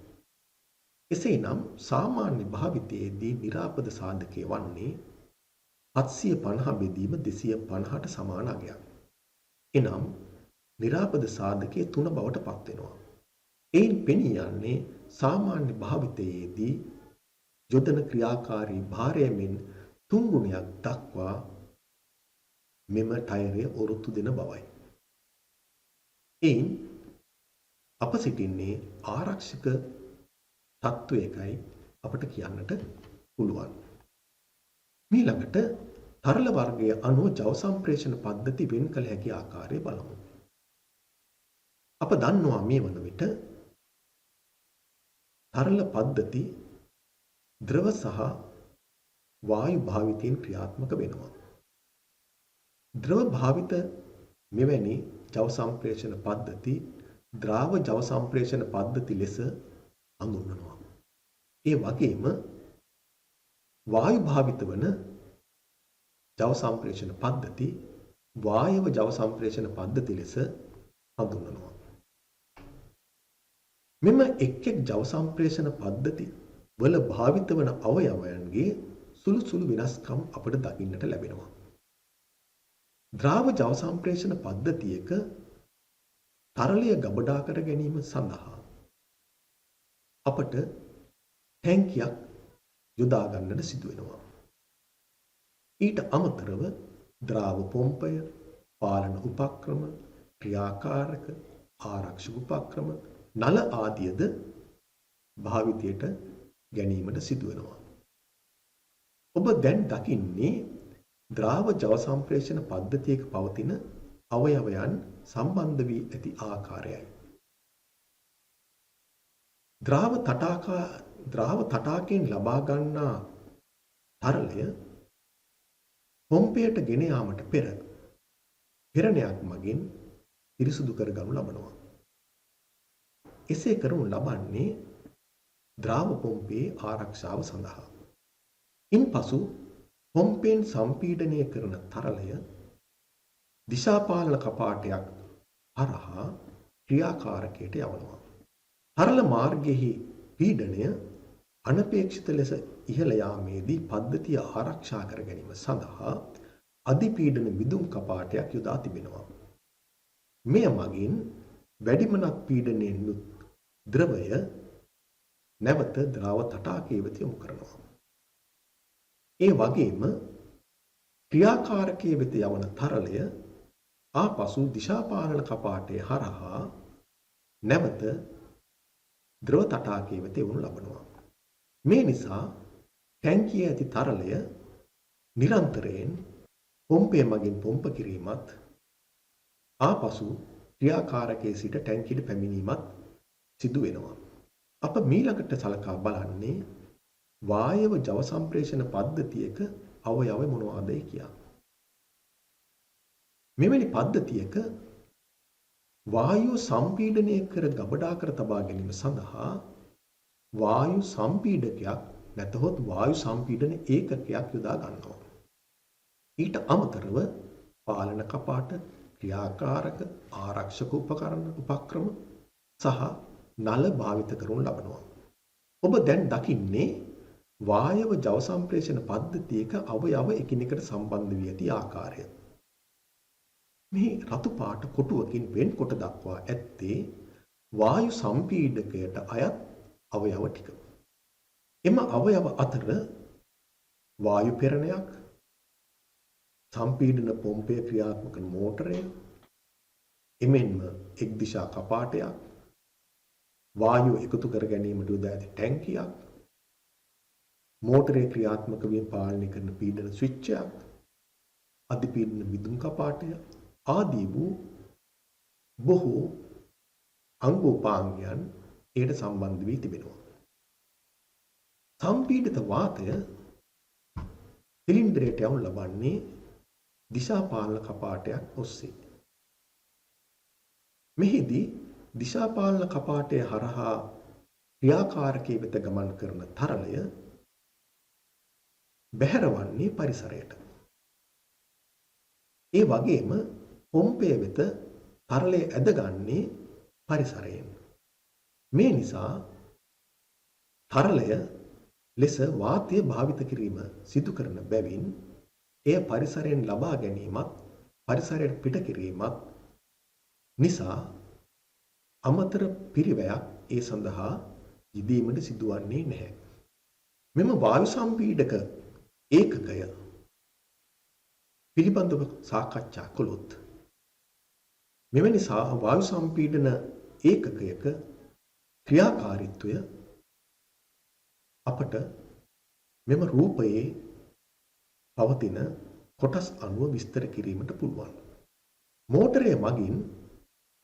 එසේනම් සාමාන්‍ය භාවිතයේදී නිරාපද සාධකය වන්නේ 750 බෙදීම 250ට සමාන අගයක්. එනම් නිරාපද සාධකයේ 3 බවට පත් වෙනවා. එයින් පෙනී යන්නේ සාමාන්‍ය භාවිතයේදී යොදන ක්‍රියාකාරී භාරයෙන් 3 ගුණයක් දක්වා මෙම ටයරය ඔරොත්තු දෙන බවයි. එයින් අප සිටින්නේ ආරක්ෂක තත්වයකයි අපට කියන්නට පුළුවන්. ඊළඟට තරල වර්ගයේ අණු ජව සම්ප්‍රේෂණ පද්ධති වෙන් කළ හැකි ආකාරය බලමු. අප දන්නවා මේ වන විට තරල පද්ධති ද්‍රව සහ වායු භාවිතයෙන් ක්‍රියාත්මක වෙනවා. ද්‍රව භාවිත මෙවැනි ජව සම්ප්‍රේෂණ පද්ධති ද්‍රාව ජව සම්ප්‍රේෂණ පද්ධති ලෙස හඳුන්වනවා. ඒ වගේම වායු භාවිත වන ජව සම්ප්‍රේෂණ පද්ධති වායව ජව සම්ප්‍රේෂණ පද්ධති ලෙස හඳුන්වනවා. මෙම එක් ජව සම්ප්‍රේෂණ පද්ධති වල භාවිත වන අවයවයන්ගේ සුළු සුළු වෙනස්කම් අපට දකින්නට ලැබෙනවා. ද්‍රාව ජව සම්ප්‍රේෂණ පද්ධතියක තරලය ගබඩා කර ගැනීම සඳහා අපට ටැංකියක් යොදා ගන්නට සිදු වෙනවා. ඊට අමතරව ද්‍රාව පොම්පය, පාලන උපක්‍රම, ක්‍රියාකාරක, ආරක්ෂක උපක්‍රම, නල ආදියද භාවිතයට ගැනීමට සිදු වෙනවා. ඔබ දැන් දකින්නේ ද්‍රාව ජව සම්ප්‍රේෂණ පද්ධතියක පවතින අවයවයන් සම්බන්ධ වී ඇති ආකාරයයි. ද්‍රාව තටාකයෙන් ලබා ගන්නා තරලය පොම්පයට ගෙන යාමට පෙර පෙරණයක් මගින් පිරිසුදු කර ගනු ලබනවා. එසේ කරනු ලබන්නේ ද්‍රාව පොම්පේ ආරක්ෂාව සඳහා. ඉන්පසු පොම්පෙන් සම්පීඩනය කරන තරලය දිශාපාලන කපාටයක් හරහා ක්‍රියාකාරකයට යවනවා. තරල මාර්ගයේ පීඩනය අනපේක්ෂිත ලෙස ඉහළ යාමේදී පද්ධතිය ආරක්ෂා කර ගැනීම සඳහා අධිපීඩන විදුම් කපාටයක් යොදා තිබෙනවා. මෙය මගින් වැඩිමනක් පීඩනයෙන් යුත් ද්‍රවය නැවත ද්‍රව තටාකයේ වෙත යොමු කරනවා. ඒ වගේම ක්‍රියාකාරකයේ වෙත යවන තරලය ආපසු දිශාපාලන කපාටය හරහා නැවත ද්‍රව තටාකයේ වෙත යොමු ලබනවා. මේ නිසා ටැංකියේ ඇති තරලය නිරන්තරයෙන් පොම්පය මගින් පොම්ප කිරීමත් ආපසු ක්‍රියාකාරකයේ සිට ටැංකියට පැමිණීමත් සිදු වෙනවා. අප මීළඟට සලකා බලන්නේ වායව ජව සම්ප්‍රේෂණ පද්ධතියක අවයව මොනවාදයි කියා. මෙවැනි පද්ධතියක වායු සම්පීඩනය කර ගබඩා කර තබා ගැනීම සඳහා වායු සම්පීඩකයක් නැතහොත් වායු සම්පීඩන ඒකකයක් යොදා ගන්නවා. ඊට අමතරව පාලන කපාට, ක්‍රියාකාරක, ආරක්ෂක උපක්‍රම සහ නල භාවිත කරනු ලබනවා. ඔබ දැන් දකින්නේ වායව ජව සම්ප්‍රේෂණ පද්ධතියක අවයව එකිනෙකට සම්බන්ධ වී ඇති ආකාරය. මේ රතු පාට කොටුවකින් වෙන්කොට දක්වා ඇත්තේ වායු සම්පීඩකයට අයත් අවයව ටික. එම අවයව අතර වායු පෙරණයක්, සම්පීඩන පොම්පය ක්‍රියාත්මක මෝටරය, එමෙන්ම එක් දිශා කපාටයක්, වායුව එකතු කර ගැනීමට යොදා ඇති ටැංකියක්, මෝටරේ ක්‍රියාත්මක වීම පාලනය කරන පීඩන ස්විච්චයක්, අධිපීඩන මිදුම් කපාටය ආදී වූ බොහෝ අංගෝපාංගයන් එයට සම්බන්ධ වී තිබෙනවා. සම්පීඩිත වාතය සිලින්ඩරයට යවනු ලබන්නේ දිශාපාලන කපාටයක් ඔස්සේ. මෙහිදී දිශාපාලන කපාටය හරහා ක්‍රියාකාරකයේ වෙත ගමන් කරන තරලය බැහැරවන්නේ පරිසරයට. ඒ වගේම පොම්පය වෙත තරලය ඇදගන්නේ පරිසරයෙන්. මේ නිසා තරලය ලෙස වාතය භාවිත කිරීම සිදු කරන බැවින් එය පරිසරයෙන් ලබා ගැනීමත් පරිසරයට පිට කිරීමත් නිසා අමතර පිරිවැයක් ඒ සඳහා යෙදීමට සිදුවන්නේ නැහැ. මෙම වායු සම්පීඩක ඒකකය පිළිබඳව සාකච්ඡා කළොත් මෙවැනි වායු සම්පීඩන ඒකකයක ක්‍රියාකාරීත්වය අපට මෙම රූපයේ පවතින කොටස් අනුව විස්තර කිරීමට පුළුවන්. මෝටරය මගින්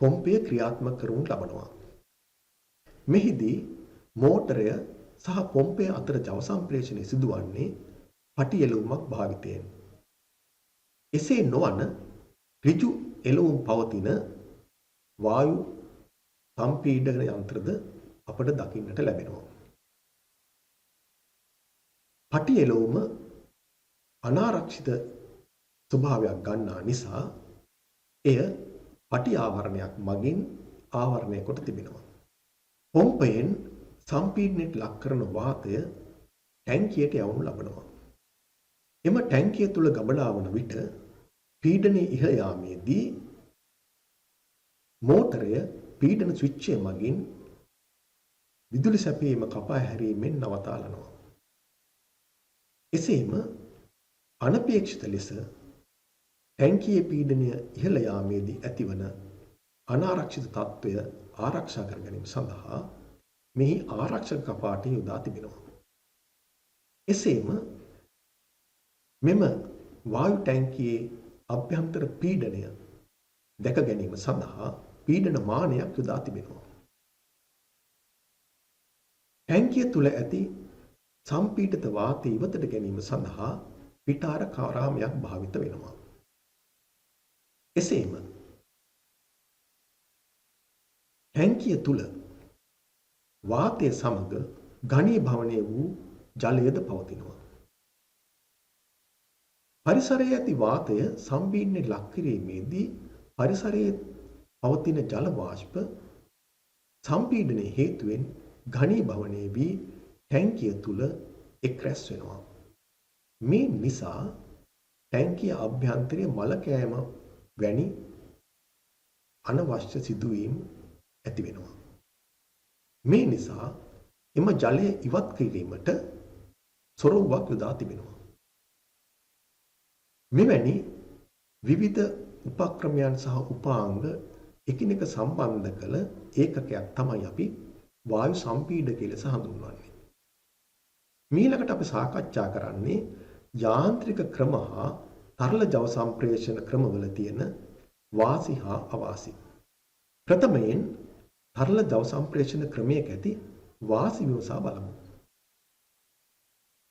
පොම්පය ක්‍රියාත්මක කරනු ලබනවා. මෙහිදී මෝටරය සහ පොම්පය අතර ජව සම්ප්‍රේෂණය සිදුවන්නේ පටි එළවුමක් භාවිතයෙන්. එසේ නොවන ඍජු එළවුම් පවතින වායු සම්පීඩන යන්ත්‍රද අපට දකින්නට ලැබෙනවා. පටි එළවුම අනාරක්ෂිත ස්වභාවයක් ගන්නා නිසා එය පටි ආවරණයක් මගින් ආවරණය කොට තිබෙනවා. පොම්පයෙන් සම්පීඩනයට ලක් කරන වාතය ටැංකියට යවනු ලබනවා. එම ටැංකිය තුල ගබඩා වන විට පීඩනයේ ඉහළ යාමේදී මෝටරය පීඩන ස්විච්චය මගින් විදුලි සැපයීම කපා හැරීමෙන් නවතාලනවා. එසේම අනපේක්ෂිත ලෙස ටැංකියේ පීඩනය ඉහළ යාමේදී ඇතිවන අනාරක්ෂිත තත්ත්වය ආරක්ෂා කර ගැනීම සඳහා මෙහි ආරක්ෂක කපාටය යොදා තිබෙනවා. එසේම මෙම වායු ටැංකියේ අභ්‍යන්තර පීඩනය දැක ගැනීම සඳහා පීඩන මානයක් යොදා තිබෙනවා. ටැංකිය තුල ඇති සම්පීඩිත වාතය ඉවතට ගැනීම සඳහා පිටාර කාරාමයක් භාවිත වෙනවා. එසේම ටැංකිය තුල වාතය සමග ඝනීභවනය වූ ජලයද පවතිනවා. පරිසරයේ ඇති වාතය සම්පීඩනයට ලක් කිරීමේදී පරිසරයේ පවතින ජල වාෂ්ප සම්පීඩනයේ හේතුවෙන් ඝනීභවනය වී ටැංකිය තුල එක් රැස් වෙනවා. මේ නිසා ටැංකිය අභ්‍යන්තරයේ මල කෑම වැනි අනවශ්‍ය සිදුවීම් ඇති වෙනවා. මේ නිසා එම ජලය ඉවත් කිරීමට සොරවුවක් යොදා තිබෙනවා. මෙවැනි විවිධ උපක්‍රමයන් සහ උපාංග එකිනෙක සම්බන්ධ කළ ඒකකයක් තමයි අපි වායු සම්පීඩකය ලෙස හඳුන්වන්නේ. ඊළඟට අපි සාකච්ඡා කරන්නේ යාන්ත්‍රික ක්‍රම හා තරල ජව සම්ප්‍රේෂණ ක්‍රමවල තියෙන වාසි හා අවාසි. ප්‍රථමයෙන් තරල ජව සම්ප්‍රේෂණ ක්‍රමයක ඇති වාසි විමසා බලමු.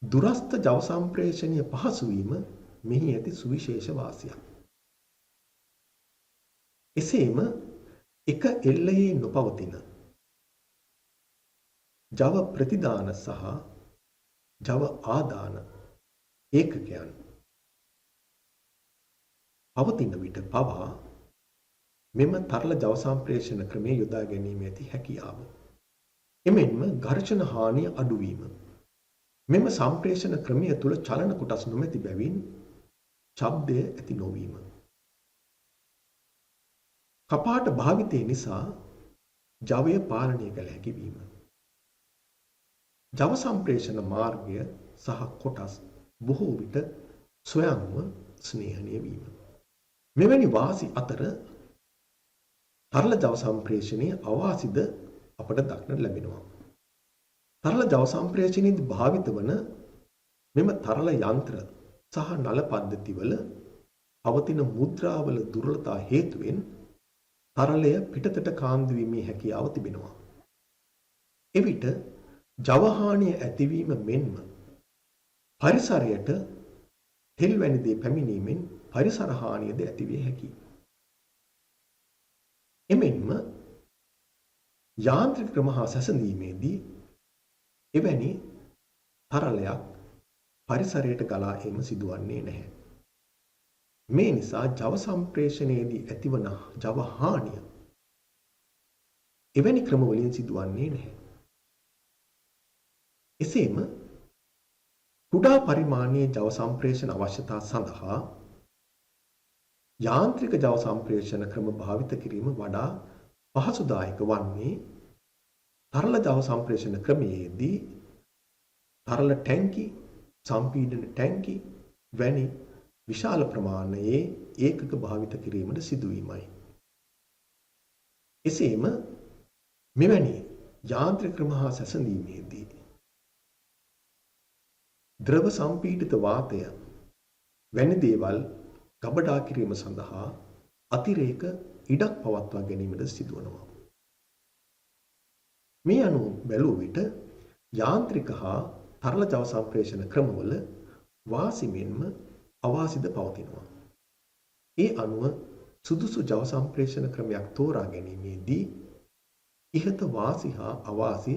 දුරස්ත ජව සම්ප්‍රේෂණය පහසු වීම මෙහි ඇති සුවිශේෂ වාසියක්. එසේම එක එල්ලයේ නොපවතින ජව ප්‍රතිදාන සහ ජව ආදාන ඒකකයන් පවතින විට පවා මෙම තරල ජව සම්ප්‍රේෂණ ක්‍රමයේ යොදා ගැනීම ඇති හැකියාව. එමෙන්ම ඝර්ෂණ හානිය අඩුවීම. මෙම සම්ප්‍රේෂණ ක්‍රමය තුළ චලන කොටස් නොමැති බැවින් ශබ්දය ඇති නොවීම. කපාට භාවිතය නිසා ජවය පාලනය කළ හැකි වීම. ජව සම්ප්‍රේෂණ මාර්ගය සහ කොටස් බොහෝ විට ස්වයංව ස්නේහණය වීම. මෙවැනි වාසි අතර තරල ජව සම්ප්‍රේෂණයේ අවාසිද අපට දක්නට ලැබෙනවා. තරල ජව සම්ප්‍රේෂණයේදී භාවිත වන මෙම තරල යන්ත්‍ර සහ නල පද්ධතිවල පවතින මුද්‍රාවල දුර්වලතා හේතුවෙන් තරලය පිටතට කාන්දු වීමේ හැකියාව තිබෙනවා. එවිට ජව හානිය ඇතිවීම මෙන්ම පරිසරයට තෙල් වැනි දේ පැමිණීමෙන් පරිසර හානියද ඇතිවිය හැකියි. එමෙන්ම යාන්ත්‍රික ක්‍රම හා සැසඳීමේදී එවැනි තරලයක් පරිසරයට ගලා ඒම සිදුවන්නේ නැහැ. මේ නිසා ජව සම්ප්‍රේෂණයේදී ඇතිවන ජව හානිය එවැනි ක්‍රම වලින් සිදුවන්නේ නැහැ. එසේම කුඩා පරිමාණයේ ජව සම්ප්‍රේෂණ අවශ්‍යතා සඳහා යාන්ත්‍රික ජව සම්ප්‍රේෂණ ක්‍රම භාවිත කිරීම වඩා පහසුදායක වන්නේ තරල ජව සම්ප්‍රේෂණ ක්‍රමයේදී තරල ටැංකි, සම්පීඩන ටැංකි වැනි විශාල ප්‍රමාණයේ ඒකක භාවිත කිරීමට සිදුවීමයි. එසේම මෙවැනි යාන්ත්‍රික ක්‍රම හා සැසඳීමේදී ද්‍රව සම්පීඩිත වාතය වැනි දේවල් ගබඩා කිරීම සඳහා අතිරේක ඉඩක් පවත්වා ගැනීමට සිදුවනවා. මේ අනුව බැලුව විට යාන්ත්‍රික හා තරල ජව සම්ප්‍රේෂණ ක්‍රමවල වාසි මෙන්ම අවාසිද පවතිනවා. ඒ අනුව සුදුසු ජව සම්ප්‍රේෂණ ක්‍රමයක් තෝරා ගැනීමේදී ඉහත වාසි හා අවාසි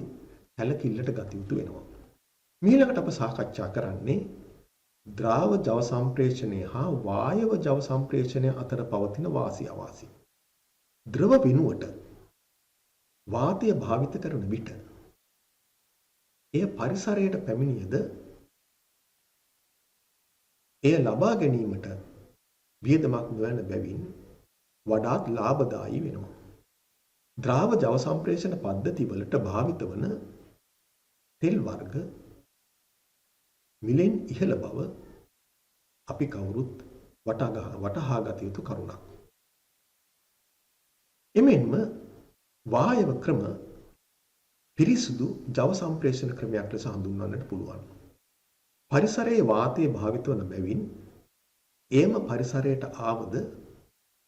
සැලකිල්ලට ගත යුතු වෙනවා. ඊළඟට අප සාකච්ඡා කරන්නේ ද්‍රාව ජව සම්ප්‍රේෂණය හා වායව ජව සම්ප්‍රේෂණය අතර පවතින වාසි අවාසි. ද්‍රව වෙනුවට වාතය භාවිත කරන විට එය පරිසරයට පැමිණියද එය ලබා ගැනීමට වියදමක් නොවන බැවින් වඩාත් ලාභදායී වෙනවා. ද්‍රාව ජව සම්ප්‍රේෂණ පද්ධති වලට භාවිත වන තෙල් වර්ග මිලෙන් ඉහළ බව අපි කවුරුත් වටහා ගත යුතු කරුණක්. එමෙන්ම වායව ක්‍රම පිරිසුදු ජව සම්ප්‍රේෂණ ක්‍රමයක් ලෙස හඳුන්වන්නට පුළුවන්. පරිසරයේ වාතය භාවිත වන බැවින් එයම පරිසරයට ආවද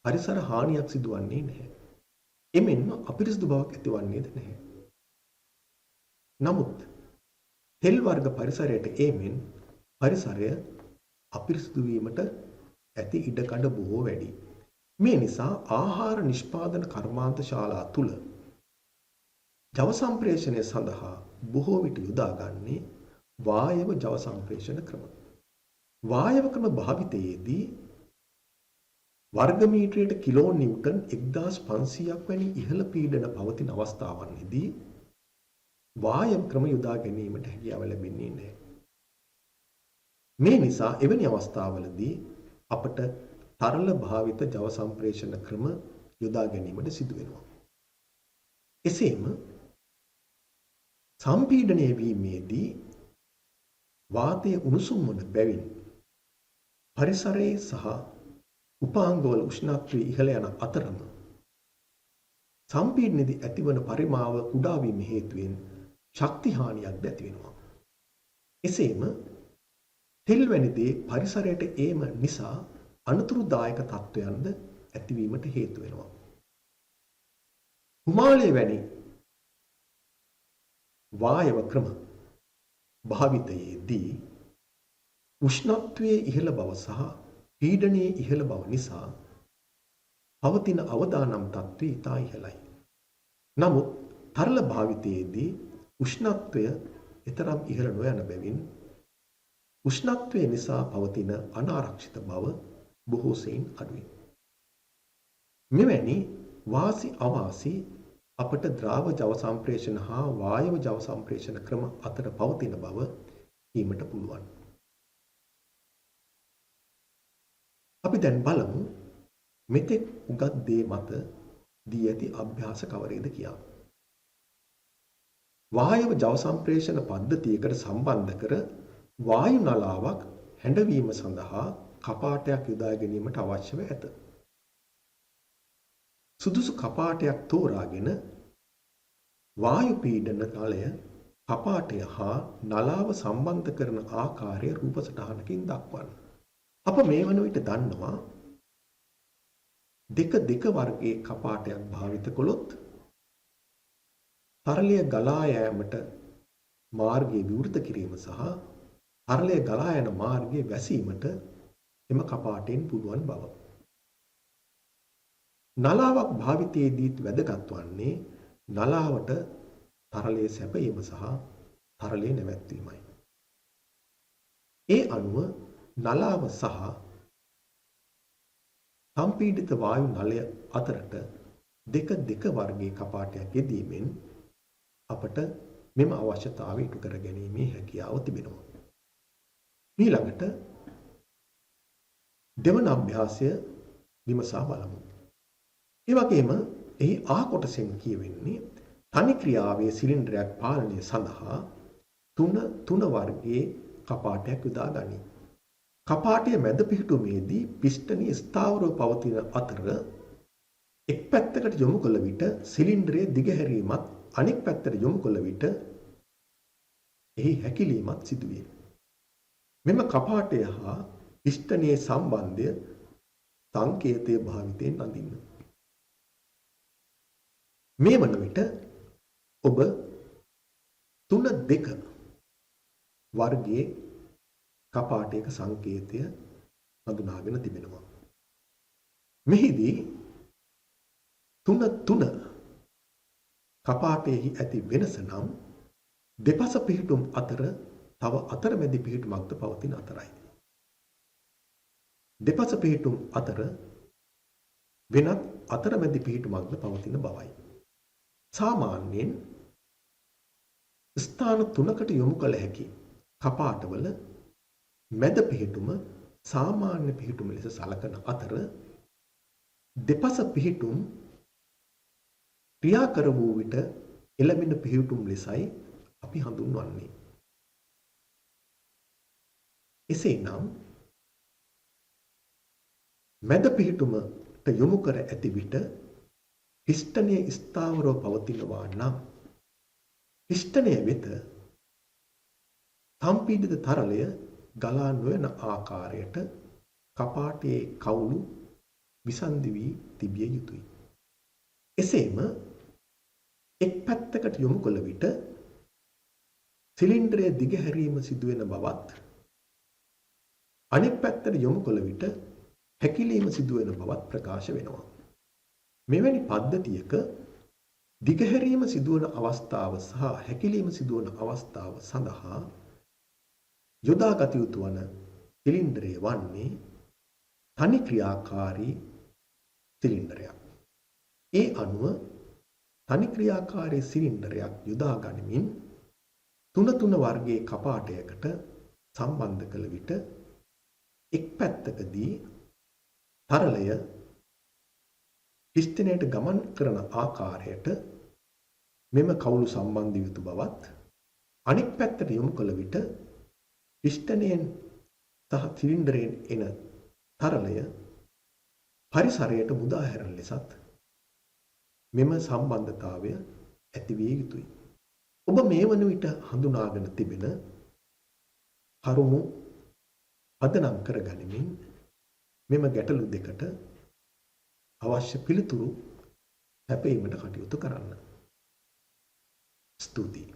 පරිසර හානියක් සිදුවන්නේ නැහැ. එමෙන්ම අපිරිසුදු බවක් ඇතිවන්නේද නැහැ. නමුත් තෙල් වර්ග පරිසරයට ඒමෙන් පරිසරය අපිරිසුදු වීමට ඇති ඉඩකඩ බොහෝ වැඩි. මේ නිසා ආහාර නිෂ්පාදන කර්මාන්ත ශාලා තුල ජව සම්ප්‍රේෂණය සඳහා බොහෝ විට යොදාගන්නේ වායව ජව සම්ප්‍රේෂණ ක්‍රම. වායව ක්‍රම භාවිතයේදී වර්ග මීටරයට කිලෝ නිව්ටන් 1500ක් වැනි ඉහළ පීඩන පවතින අවස්ථාවන්හිදී වායව ක්‍රම යොදා ගැනීමට හැකියාව ලැබෙන්නේ නැහැ. මේ නිසා එවැනි අවස්ථාවලදී අපට තරල භාවිත ජව සම්ප්‍රේෂණ ක්‍රම යොදා ගැනීමට සිදු වෙනවා. එසේම සම්පීඩනය වීමේදී වාතය උණුසුම් වන බැවින් පරිසරයේ සහ උපාංගවල උෂ්ණත්වය ඉහළ යන අතරම සම්පීඩනයේදී ඇතිවන පරිමාව කුඩා වීම හේතුවෙන් ශක්ති හානියක් ඇති වෙනවා. එසේම තෙල් වැනි දේ පරිසරයට ඒම නිසා අනතුරුදායක තත්ත්වයන්ද ඇතිවීමට හේතු වෙනවා. හිමාලය වැනි වායව ක්‍රම භාවිතයේදී උෂ්ණත්වයේ ඉහළ බව සහ පීඩනයේ ඉහළ බව නිසා පවතින අවදානම් තත්ත්වය ඉතා ඉහළයි. නමුත් තරල භාවිතයේදී උෂ්ණත්වය එතරම් ඉහළ නොයන බැවින් උෂ්ණත්වය නිසා පවතින අනාරක්ෂිත බව බොහෝ සෙයින් අඩුයි. මෙවැනි වාසි අවාසි අපට ද්‍රාව ජව සම්ප්‍රේෂණ හා වායව ජව සම්ප්‍රේෂණ ක්‍රම අතර පවතින බව කීමට පුළුවන්. අපි දැන් බලමු මෙතෙක් උගත් දේ මත දී ඇති අභ්‍යාස කවරේද කියා. වායව ජව සම්ප්‍රේෂණ පද්ධතියකට සම්බන්ධ කර වායු නලාවක් හැඬවීම සඳහා කපාටයක් යොදා ගැනීමට අවශ්‍යව ඇත. සුදුසු කපාටයක් තෝරාගෙන වායු පීඩන නලය කපාටය හා නලාව සම්බන්ධ කරන ආකාරය රූප සටහනකින් දක්වන්න. අප මේ වන විට දන්නවා දෙක වර්ගයේ කපාටයක් භාවිත කළොත් තරලය ගලා යාමට මාර්ගය විවෘත කිරීම සහ තරලය ගලා යන මාර්ගය වැසීමට එම කපාටයෙන් පුළුවන් බව. නලාවක් භාවිතයේදීත් වැදගත් වන්නේ නලාවට තරලයේ සැපයීම සහ තරලයේ නැවැත්වීමයි. ඒ අනුව නලාව සහ සම්පීඩිත වායු නලය අතරට දෙක වර්ගයේ කපාටයක් යෙදීමෙන් අපට මෙම අවශ්‍යතාවය ඉටු කර ගැනීමේ හැකියාව තිබෙනවා. ඊළඟට දෙවන අභ්‍යාසය විමසා බලමු. ඒ වගේම එහි ආ කොටසෙන් කියවෙන්නේ තනි ක්‍රියාවේ සිලින්ඩරයක් පාලනය සඳහා තුන වර්ගයේ කපාටයක් යොදා ගනී. කපාටය මැද පිහිටුමේදී පිස්ටනය ස්ථාවරව පවතින අතර එක් පැත්තකට යොමු කළ විට සිලින්ඩරයේ දිගහැරීමත් අනෙක් පැත්තට යොමු කළ විට එහි හැකිලීමත් සිදුවේ. මෙම කපාටය හා පිස්ටනයේ සම්බන්ධය සංකේතය භාවිතයෙන් අඳින්න. මේ වන විට ඔබ 3-2 වර්ගයේ කපාටයක සංකේතය හඳුනාගෙන තිබෙනවා. මෙහිදී 3-3 කපාටයෙහි ඇති වෙනස නම් දෙපස පිහිටුම් අතර තව අතරමැදි පිහිටුමක්ද පවතින අතරයි. දෙපස පිහිටුම් අතර වෙනත් අතරමැදි පිහිටුමක්ද පවතින බවයි. සාමාන්‍යයෙන් ස්ථාන 3කට යොමු කළ හැකි කපාටවල මැද පිහිටුම සාමාන්‍ය පිහිටුම ලෙස සලකන අතර දෙපස පිහිටුම් ක්‍රියා කර වූ විට එළඹෙන පිහිටුම් ලෙසයි අපි හඳුන්වන්නේ. එසේනම් මැද පිහිටුමට යොමු කර ඇති විට පිස්ටනය ස්ථාවරව පවතිනවා නම් පිස්ටනය වෙත සම්පීඩිත තරලය ගලා නොයන ආකාරයට කපාටයේ කවුළු විසන්ධි වී තිබිය යුතුයි. එසේම එක් පැත්තකට යොමු කළ විට සිලින්ඩරයේ දිගහැරීම සිදුවෙන බවත් අනෙක් පැත්තට යොමු කළ විට හැකිලීම සිදුවෙන බවත් ප්‍රකාශ වෙනවා. මෙවැනි පද්ධතියක දිගහැරීම සිදුවන අවස්ථාව සහ හැකිලීම සිදුවන අවස්ථාව සඳහා යොදාගත යුතු වන සිලින්ඩරය වන්නේ තනි ක්‍රියාකාරී සිලින්ඩරයක්. ඒ අනුව තනි ක්‍රියාකාරී සිලින්ඩරයක් යොදා ගනිමින් 3 වර්ගයේ කපාටයකට සම්බන්ධ කළ විට එක් පැත්තකදී තරලය පිස්ටනයට ගමන් කරන ආකාරයට මෙම කවුළු සම්බන්ධ යුතු බවත් අනෙක් පැත්තට යොමු කළ විට පිස්ටනයෙන් සහ සිලින්ඩරයෙන් එන තරලය පරිසරයට මුදා හැරෙන ලෙසත් මෙම සම්බන්ධතාවය ඇති විය යුතුයි. ඔබ මේ වන විට හඳුනාගෙන තිබෙන කරුණු පදනම් කර ගනිමින් මෙම ගැටලු දෙකට අවශ්‍ය පිළිතුරු ලැබීමට කටයුතු කරන්න. ස්තුතියි.